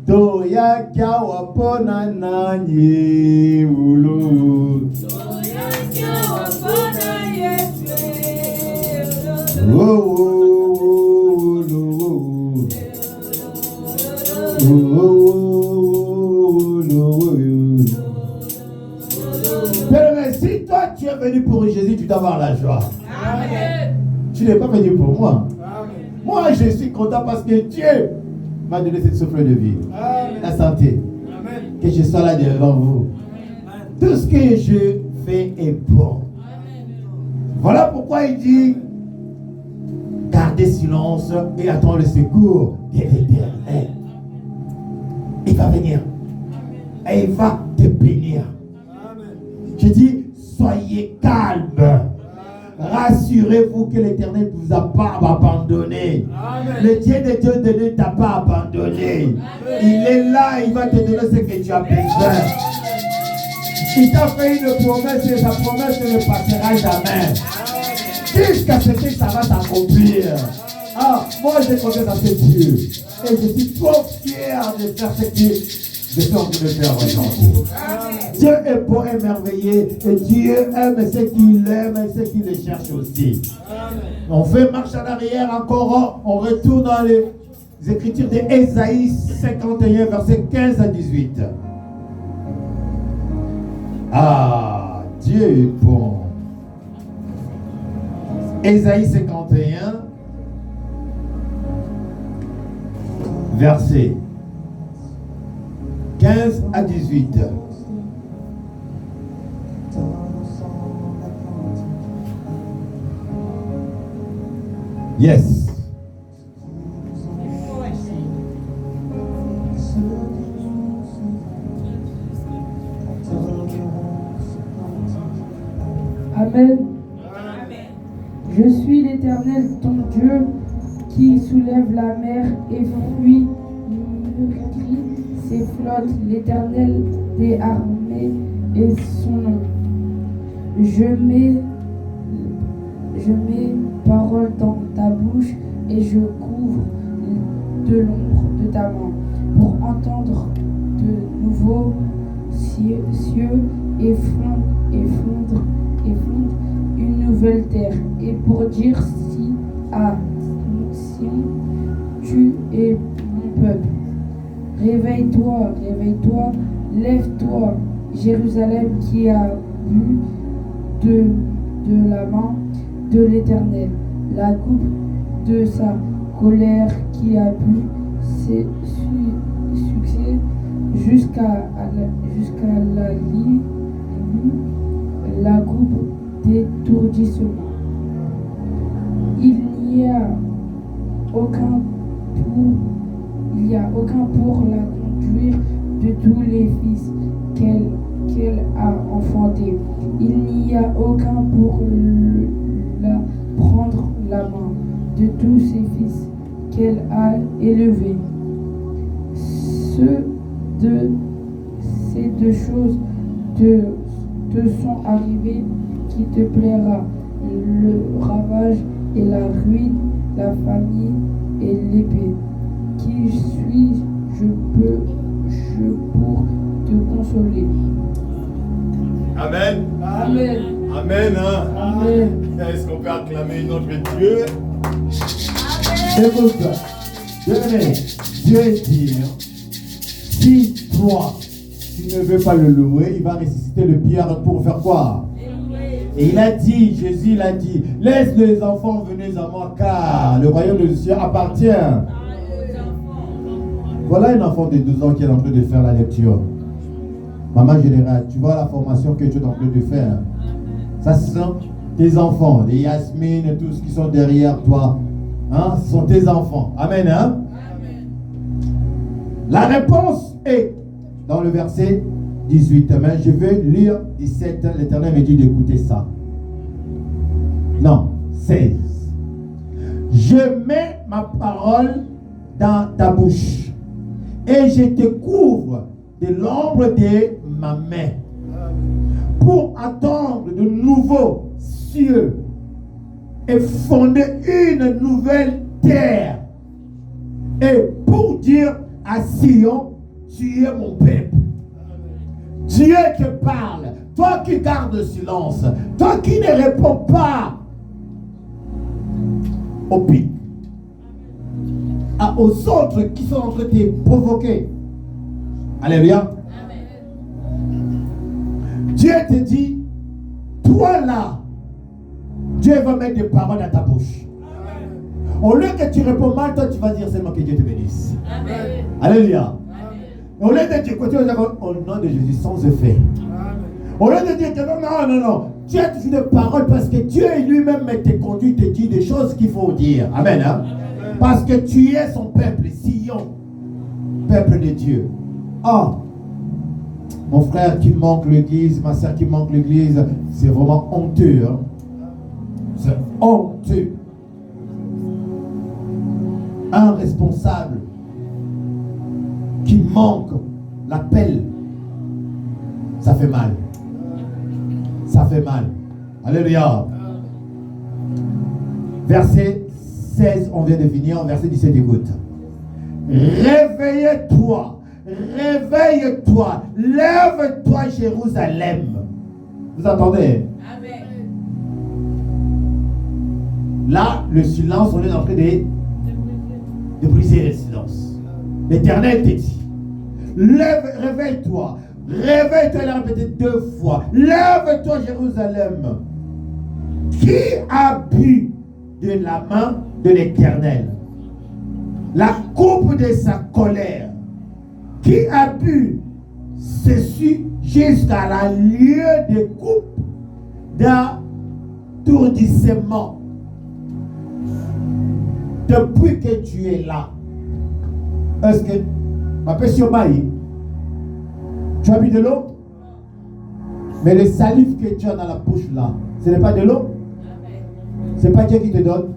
[SPEAKER 2] Toya kia wapona nani ulo. Toya kia wapona Père, si toi tu es venu pour Jésus, tu dois avoir la joie. Amen. Tu n'es pas venu pour moi. Amen. Moi, je suis content parce que Dieu m'a donné cette souffle de vie. Amen. La santé. Amen. Que je sois là devant vous. Amen. Tout ce que je fais est bon. Voilà pourquoi il dit gardez silence et attends le secours de l'Éternel. Il va venir et il va te bénir. Je dis soyez calme. Rassurez-vous que l'Éternel ne vous a pas abandonné. Amen. Le Dieu de Dieu ne t'a pas abandonné. Amen. Il est là, il va te donner ce que tu as besoin. Il t'a fait une promesse et sa promesse ne passera jamais. Jusqu'à ce que ça va s'accomplir. Ah, moi j'ai confiance à ce Dieu. Et je suis trop fier de faire ce que je suis en train de faire aujourd'hui. Dieu est bon et merveilleux. Et Dieu aime ceux qu'il aime et ceux qui le cherchent aussi. Amen. On fait marche en arrière encore. On retourne dans les écritures d'Ésaïe 51, versets 15 à 18. Ah, Dieu est bon. Ésaïe 51, versets 15 à 18. Yes.
[SPEAKER 4] Amen. Je suis l'Éternel, ton Dieu, qui soulève la mer et fuit ses flottes. L'Éternel des armées est son nom. Je mets parole dans ta bouche et je couvre de l'ombre de ta main pour entendre de nouveaux cieux et fondre une nouvelle terre, et pour dire si tu es mon peuple. Réveille-toi, lève-toi, Jérusalem qui a bu de la main de l'Éternel, la coupe de sa colère qui a bu ses succès jusqu'à la coupe d'étourdissement. Il n'y a aucun pour la conduire de tous les fils qu'elle a enfantés. Il n'y a aucun pour la prendre la main de tous ses fils qu'elle a élevés. Ces deux choses de te sont arrivés qui te plaira, le ravage et la ruine, la famine et l'épée. Qui suis-je pour te consoler?
[SPEAKER 2] Amen.
[SPEAKER 4] Amen.
[SPEAKER 2] Amen. Hein?
[SPEAKER 4] Amen.
[SPEAKER 2] Est-ce qu'on peut acclamer notre Dieu? Écoute, bien-aimé, Dieu dit, si toi, tu ne veux pas le louer, il va ressusciter le pierre pour faire quoi? Et il a dit, Jésus il a dit, laisse les enfants venir à moi, car le royaume des cieux appartient. Voilà un enfant de 12 ans qui est en train de faire la lecture. Maman générale, tu vois la formation que tu es en train de faire. Ça, ce sont tes enfants, les Yasmine et tous qui sont derrière toi. Hein? Ce sont tes enfants. Amen. Hein? Amen. La réponse est dans le verset 18. Mais je vais lire 17. L'Éternel me dit d'écouter ça. Non, 16. Je mets ma parole dans ta bouche et je te couvre de l'ombre de ma main pour attendre de nouveaux cieux et fonder une nouvelle terre et pour dire à Sion, tu es mon peuple. Dieu te parle, toi qui gardes le silence, toi qui ne réponds pas au pic, aux autres qui sont en train de te provoquer. Alléluia. Dieu te dit, toi là, Dieu va mettre des paroles dans ta bouche. Au lieu que tu réponds mal, toi tu vas dire seulement que Dieu te bénisse. Amen. Alléluia. Au lieu de dire, continue à dire au nom de Jésus sans effet. Au lieu de dire que non, tu as toujours des paroles parce que Dieu lui-même te conduit, te dit des choses qu'il faut dire. Amen. Hein? Amen. Parce que tu es son peuple, Sion, peuple de Dieu. Ah, mon frère qui manque l'église, ma soeur qui manque l'église, c'est vraiment honteux. Hein? C'est honteux. Un responsable qui manque l'appel, ça fait mal. Ça fait mal. Alléluia. Verset 16, on vient de finir. Verset 17, écoute. Réveille-toi. Réveille-toi. Lève-toi, Jérusalem. Vous entendez? Amen. Là, le silence, on est en train de briser le silence. L'Éternel te dit, réveille-toi. Réveille-toi, il a répété 2 fois. Lève-toi, Jérusalem. Qui a bu de la main de l'Éternel la coupe de sa colère? Qui a bu ceci jusqu'à la lieu de coupe d'atourdissement? Depuis que tu es là, est-ce que ma question maï, tu as bu de l'eau? Mais le salive que tu as dans la bouche là, ce n'est pas de l'eau? Ce n'est pas Dieu qui te donne?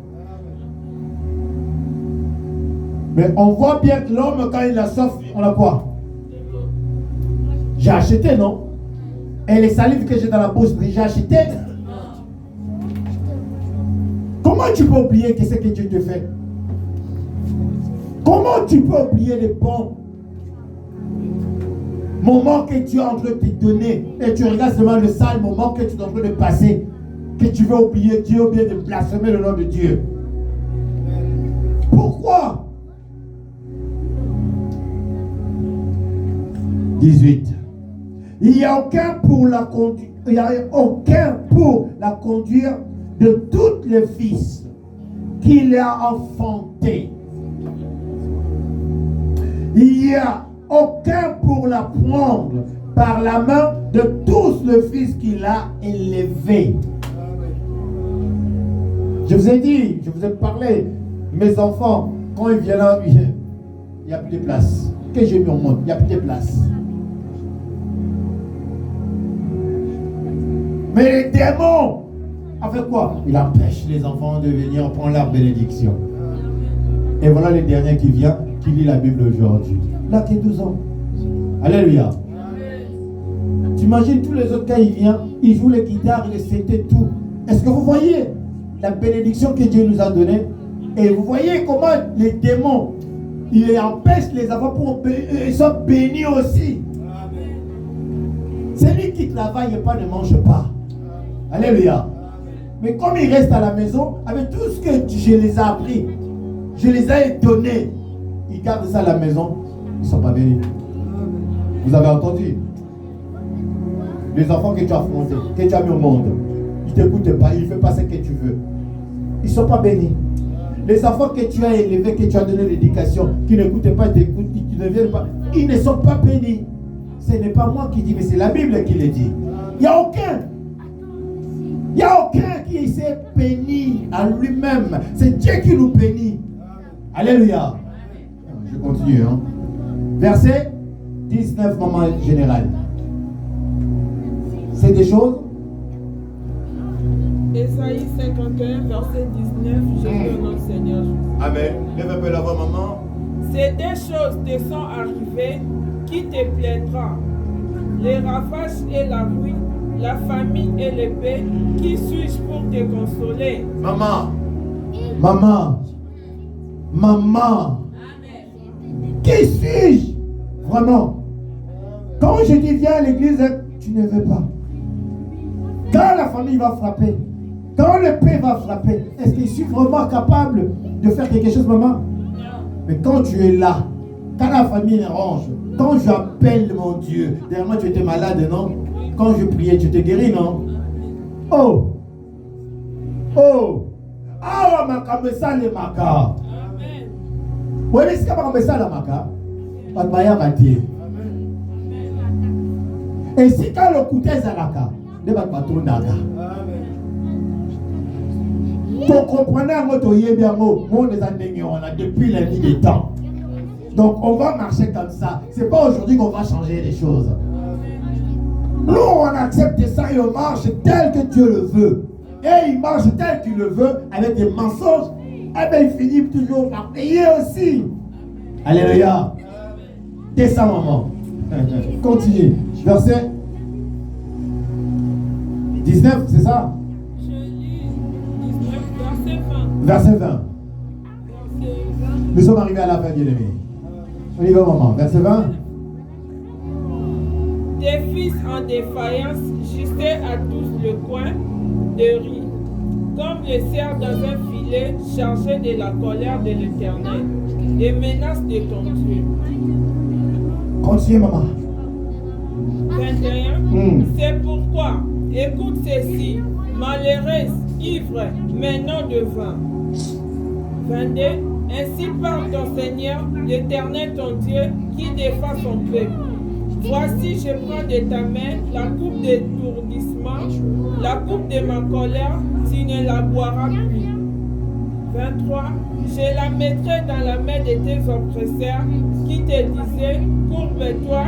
[SPEAKER 2] Mais on voit bien que l'homme, quand il a soif, on a quoi? J'ai acheté, non? Et les salives que j'ai dans la bouche, j'ai acheté? Comment tu peux oublier que c'est que Dieu te fait? Comment tu peux oublier les bons moments que tu es en train de te donner et tu regardes seulement le sale moment que tu es en train de passer, que tu veux oublier Dieu ou bien de blasphémer le nom de Dieu? Pourquoi? 18. Il n'y a aucun pour la conduire. Il n'y a aucun pour la conduire de tous les fils qu'il a enfantés. Il n'y a aucun pour la prendre par la main de tous les fils qu'il a élevés. Je vous ai dit, je vous ai parlé, mes enfants, quand ils viennent là, il n'y a plus de place. Que j'ai mis au monde, il n'y a plus de place. Mais les démons, avec quoi? Il empêche les enfants de venir prendre leur bénédiction. Et voilà le dernier qui vient, qui lit la Bible aujourd'hui. Là, qui est 12 ans. Alléluia. Tu imagines tous les autres, quand il vient, il joue les guitares, c'était tout. Est-ce que vous voyez la bénédiction que Dieu nous a donnée? Et vous voyez comment les démons, ils empêchent les enfants pour ils sont bénis aussi. Celui qui travaille pas ne mange pas. Alléluia. Mais comme ils restent à la maison, avec tout ce que je les ai appris, je les ai donnés, ils gardent ça à la maison, ils ne sont pas bénis. Vous avez entendu? Les enfants que tu as fondés, que tu as mis au monde, ils ne t'écoutent pas, ils ne font pas ce que tu veux. Ils ne sont pas bénis. Les enfants que tu as élevés, que tu as donné l'éducation, qui n'écoutent pas, t'écoutent, qui ne viennent pas, ils ne sont pas bénis. Ce n'est pas moi qui dis, mais c'est la Bible qui le dit. Il n'y a aucun. Il n'y a aucun qui s'est béni à lui-même. C'est Dieu qui nous bénit. Alléluia. Je continue. Hein. Verset 19, moment général. C'est des choses.
[SPEAKER 3] Ésaïe 51, verset 19. Je prie au nom du Seigneur Jésus.
[SPEAKER 2] Amen. Lève un peu la voix, maman.
[SPEAKER 3] C'est des choses te sont arrivées qui te plaindra. Les ravages et la ruine, la famine et l'épée, qui suis-je pour te consoler?
[SPEAKER 2] Maman. Maman. Maman. Qui suis-je? Vraiment. Quand je dis viens à l'église, tu ne veux pas. Quand la famille va frapper, quand l'épée va frapper, est-ce que je suis vraiment capable de faire quelque chose, maman? Non. Mais quand tu es là, quand la famille range, quand j'appelle mon Dieu, dernièrement tu étais malade, non? Quand je priais, tu te guéris, non? Oh! Oh! Ah, ma kamesa le maka. Amen. Oui, mais c'est comme ça la maka. Pas de maya bâti. Et si quand le couteau est à la ka, ne va pas tourner à la. Tu comprenez un mot, tu y bien mot, on est depuis la nuit des temps. Donc on va marcher comme ça. C'est pas aujourd'hui qu'on va changer les choses. Nous on accepte ça et on marche tel que Dieu le veut. Et il marche tel qu'il le veut avec des mensonges. Eh bien il finit toujours par payer aussi. Alléluia. Descends maman. Continue. Verset 19, c'est ça?
[SPEAKER 3] Je lis 19, verset 20.
[SPEAKER 2] Verset 20. Nous sommes arrivés à la fin, bien-aimés. On y va, maman. Verset 20.
[SPEAKER 3] Tes fils en défaillance gisaient à tous le coin de riz, comme les cerfs dans un filet chargé de la colère de l'Éternel, des menaces de ton Dieu.
[SPEAKER 2] Continue, maman.
[SPEAKER 3] 21. C'est pourquoi, écoute ceci, malheureuse, ivre, mais non de vin. 22. Ainsi parle ton Seigneur, l'Éternel ton Dieu, qui défend son peuple. Voici, je prends de ta main la coupe d'étourdissement, la coupe de ma colère, tu ne la boiras plus. 23. Je la mettrai dans la main de tes oppresseurs qui te disaient, courbe-toi,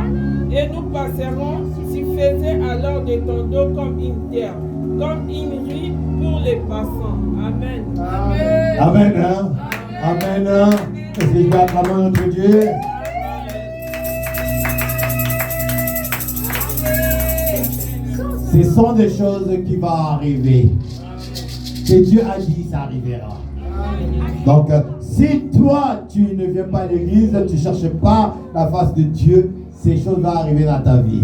[SPEAKER 3] et nous passerons, tu faisais alors de ton dos comme une terre, comme une rue pour les passants. Amen.
[SPEAKER 2] Amen. Amen. Hein? Amen. Hein? Est-ce que je vais acclamer notre Dieu? Ce sont des choses qui vont arriver. Que Dieu a dit, ça arrivera. Donc, si toi, tu ne viens pas à l'église, tu ne cherches pas la face de Dieu, ces choses vont arriver dans ta vie.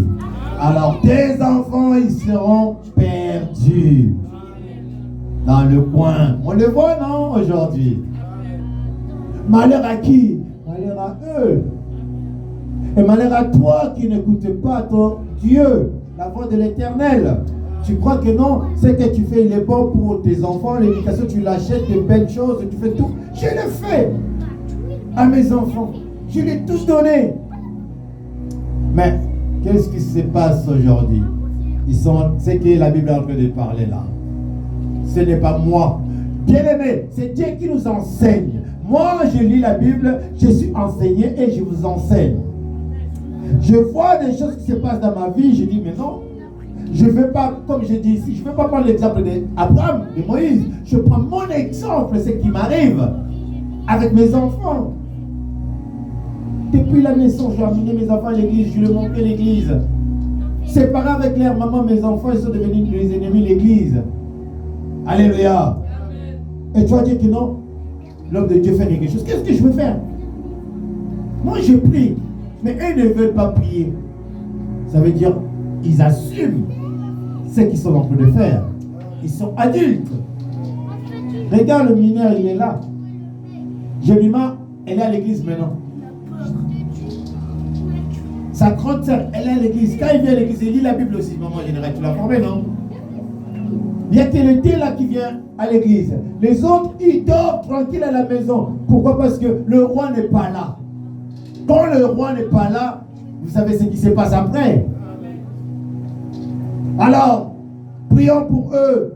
[SPEAKER 2] Alors, tes enfants, ils seront perdus dans le coin. On le voit, non, aujourd'hui? Malheur à qui? Malheur à eux. Et malheur à toi qui n'écoutes pas ton Dieu, la voix de l'Éternel. Tu crois que non, ce que tu fais, il est bon pour tes enfants, l'éducation, tu l'achètes, des belles choses, tu fais tout. Je l'ai fait à mes enfants. Je l'ai tous donné. Mais qu'est-ce qui se passe aujourd'hui? C'est que la Bible est en train de parler là. Ce n'est pas moi. Bien-aimé, c'est Dieu qui nous enseigne. Moi, je lis la Bible, je suis enseigné et je vous enseigne. Je vois des choses qui se passent dans ma vie, je dis mais non. Je ne veux pas, comme je dis ici, je ne veux pas prendre l'exemple d'Abraham, de Moïse. Je prends mon exemple, ce qui m'arrive avec mes enfants. Depuis la naissance, j'ai amené mes enfants à l'église, je leur montrais l'église. séparés avec leur maman, mes enfants, ils sont devenus les ennemis de l'église. Alléluia. Et tu vas dire que non, l'homme de Dieu fait quelque chose. Qu'est-ce que je veux faire? Moi, je prie. Mais eux ne veulent pas prier. Ça veut dire, ils assument ce qu'ils sont en train de faire. Ils sont adultes. Regarde, le mineur, il est là. Jemima, elle est à l'église maintenant. Sa grande sœur, elle est à l'église. Quand il vient à l'église, il lit la Bible aussi. Maman, général, tu l'as formé, non? Il y a que le thé là qui vient à l'église. Les autres, ils dorment tranquilles à la maison. Pourquoi? Parce que le roi n'est pas là. Quand le roi n'est pas là, vous savez ce qui se passe après. Alors, prions pour eux.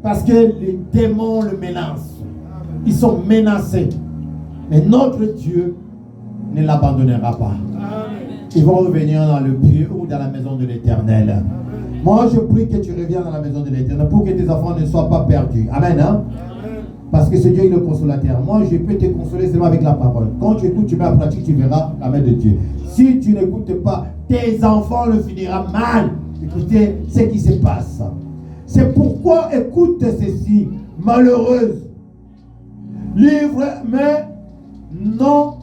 [SPEAKER 2] Parce que les démons le menacent. Ils sont menacés. Mais notre Dieu ne l'abandonnera pas. Ils vont revenir dans le pied ou dans la maison de l'Éternel. Moi, je prie que tu reviennes dans la maison de l'Éternel pour que tes enfants ne soient pas perdus. Amen. Hein? Parce que c'est Dieu, il est le consolateur. Moi, je peux te consoler seulement avec la parole. Quand tu écoutes, tu mets en pratique, tu verras la main de Dieu. Si tu n'écoutes pas, tes enfants le finiront mal. Écoutez ce qui se passe. C'est pourquoi, écoute ceci, malheureuse. Livre, mais non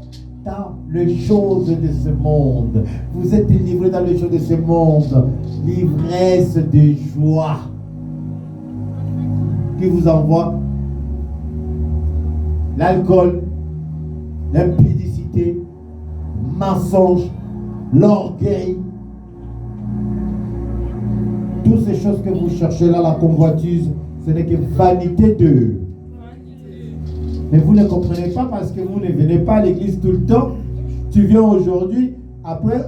[SPEAKER 2] dans les choses de ce monde. Vous êtes livrés dans les choses de ce monde. L'ivresse de joie qui vous envoie l'alcool, l'impudicité, mensonge, l'orgueil. Toutes ces choses que vous cherchez là, la convoitise, ce n'est que vanité d'eux. Mais vous ne comprenez pas parce que vous ne venez pas à l'église tout le temps. Tu viens aujourd'hui, après,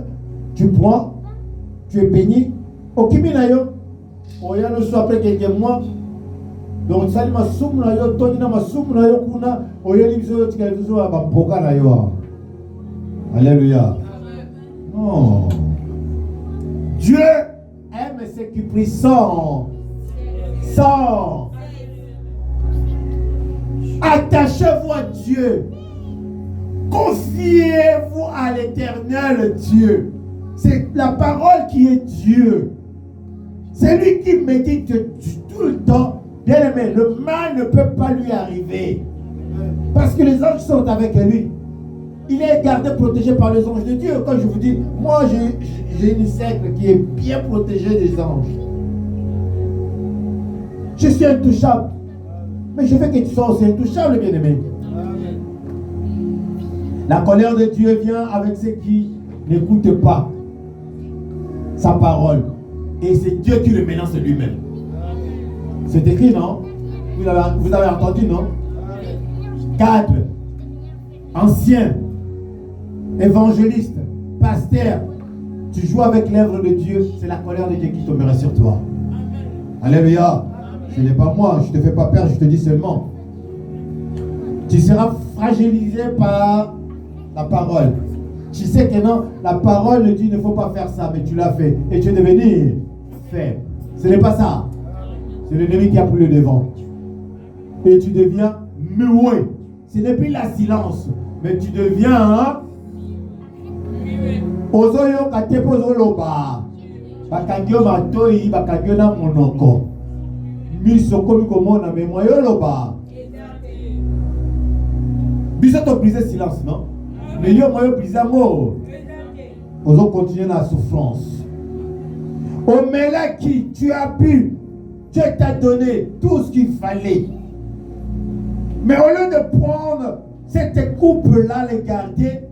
[SPEAKER 2] tu prends, tu es béni. Au Kiminayo, au Yano soit après quelques mois. Donc, ça m'a soumna yo, tonina ma soumna yo kuna, au Yelizo, tu as vu à Bampoka na yo. Alléluia. Non. Dieu aime ceux qui prient sans. Attachez-vous à Dieu. Confiez-vous à l'Éternel Dieu. C'est la parole qui est Dieu. C'est lui qui médite tout le temps. Bien aimé, le mal ne peut pas lui arriver. Parce que les anges sont avec lui. Il est gardé, protégé par les anges de Dieu. Quand je vous dis, moi j'ai une cercle qui est bien protégée des anges. Je suis intouchable. Mais je veux que tu sois aussi intouchable, bien aimé. La colère de Dieu vient avec ceux qui n'écoutent pas sa parole. Et c'est Dieu qui le menace lui-même. C'est écrit, non? Vous avez entendu, non? 4 anciens, évangélistes, pasteurs, tu joues avec l'œuvre de Dieu, c'est la colère de Dieu qui tombera sur toi. Alléluia. Ce n'est pas moi, je ne te fais pas peur, je te dis seulement. Tu seras fragilisé par la parole. Tu sais que non, la parole dit il ne faut pas faire ça, mais tu l'as fait. Et tu es devenu faible. Ce n'est pas ça. C'est l'ennemi qui a pris le devant. Et tu deviens muet. Ce n'est plus la silence, mais tu deviens ozoyo katepo zoloba. Bakagyo matoi, bakagyo na monoko. Misoko mikomona memoyo loba. Bisa to briser silence, non? Mais yo moyo briser mot. Ozo continuer la souffrance. Au Mélaki, tu as pu. Dieu t'a donné tout ce qu'il fallait. Mais au lieu de prendre cette coupe-là, les garder,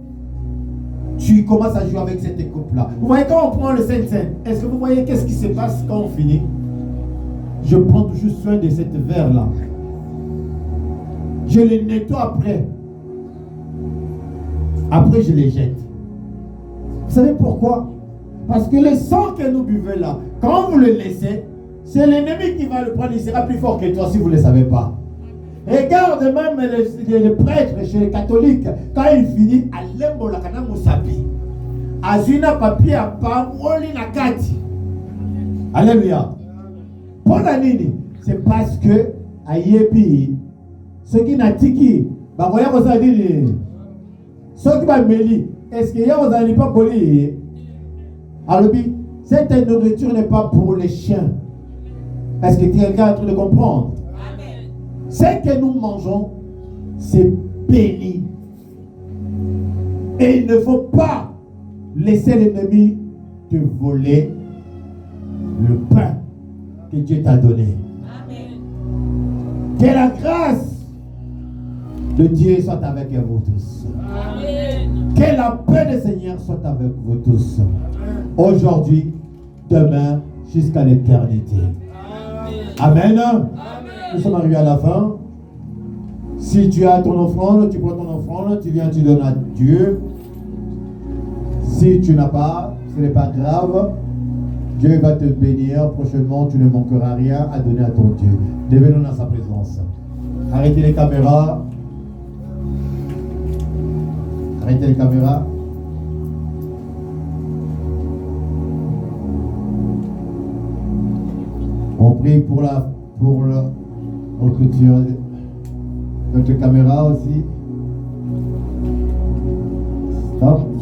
[SPEAKER 2] tu commences à jouer avec cette coupe-là. Vous voyez quand on prend le Saint-Saint, est-ce que vous voyez qu'est-ce qui se passe quand on finit? Je prends toujours soin de cette verre-là. Je les nettoie après. Après, je les jette. Vous savez pourquoi? Parce que le sang que nous buvons là, quand vous le laissez, c'est l'ennemi qui va le prendre. Il sera plus fort que toi si vous ne le savez pas. Regarde même les prêtres chez les catholiques, quand il finit, à l'embo la kana musapi. Azuna papier à pas, oli na kati. Alléluia. Pour la nini, c'est parce que ayebi, ce qui n'a tiki, bah voyez vous avez dit, ce qui va mêler, est-ce qu'il y a vous n'allez pas poli? Alobi, Cette nourriture n'est pas pour les chiens. Est-ce que quelqu'un est en train de comprendre?
[SPEAKER 3] Amen.
[SPEAKER 2] Ce que nous mangeons, c'est béni. Et il ne faut pas laisser l'ennemi te voler le pain que Dieu t'a donné.
[SPEAKER 3] Amen.
[SPEAKER 2] Que la grâce de Dieu soit avec vous tous.
[SPEAKER 3] Amen.
[SPEAKER 2] Que la paix du Seigneur soit avec vous tous. Aujourd'hui, demain, jusqu'à l'éternité.
[SPEAKER 3] Amen.
[SPEAKER 2] Amen. Nous sommes arrivés à la fin. Si tu as ton offrande, tu prends ton offrande, tu viens, tu donnes à Dieu. Si tu n'as pas, ce n'est pas grave. Dieu va te bénir prochainement, tu ne manqueras rien à donner à ton Dieu. Devenons dans sa présence. Arrêtez les caméras. Arrêtez les caméras. On prie pour la recruture de notre caméra aussi. Stop.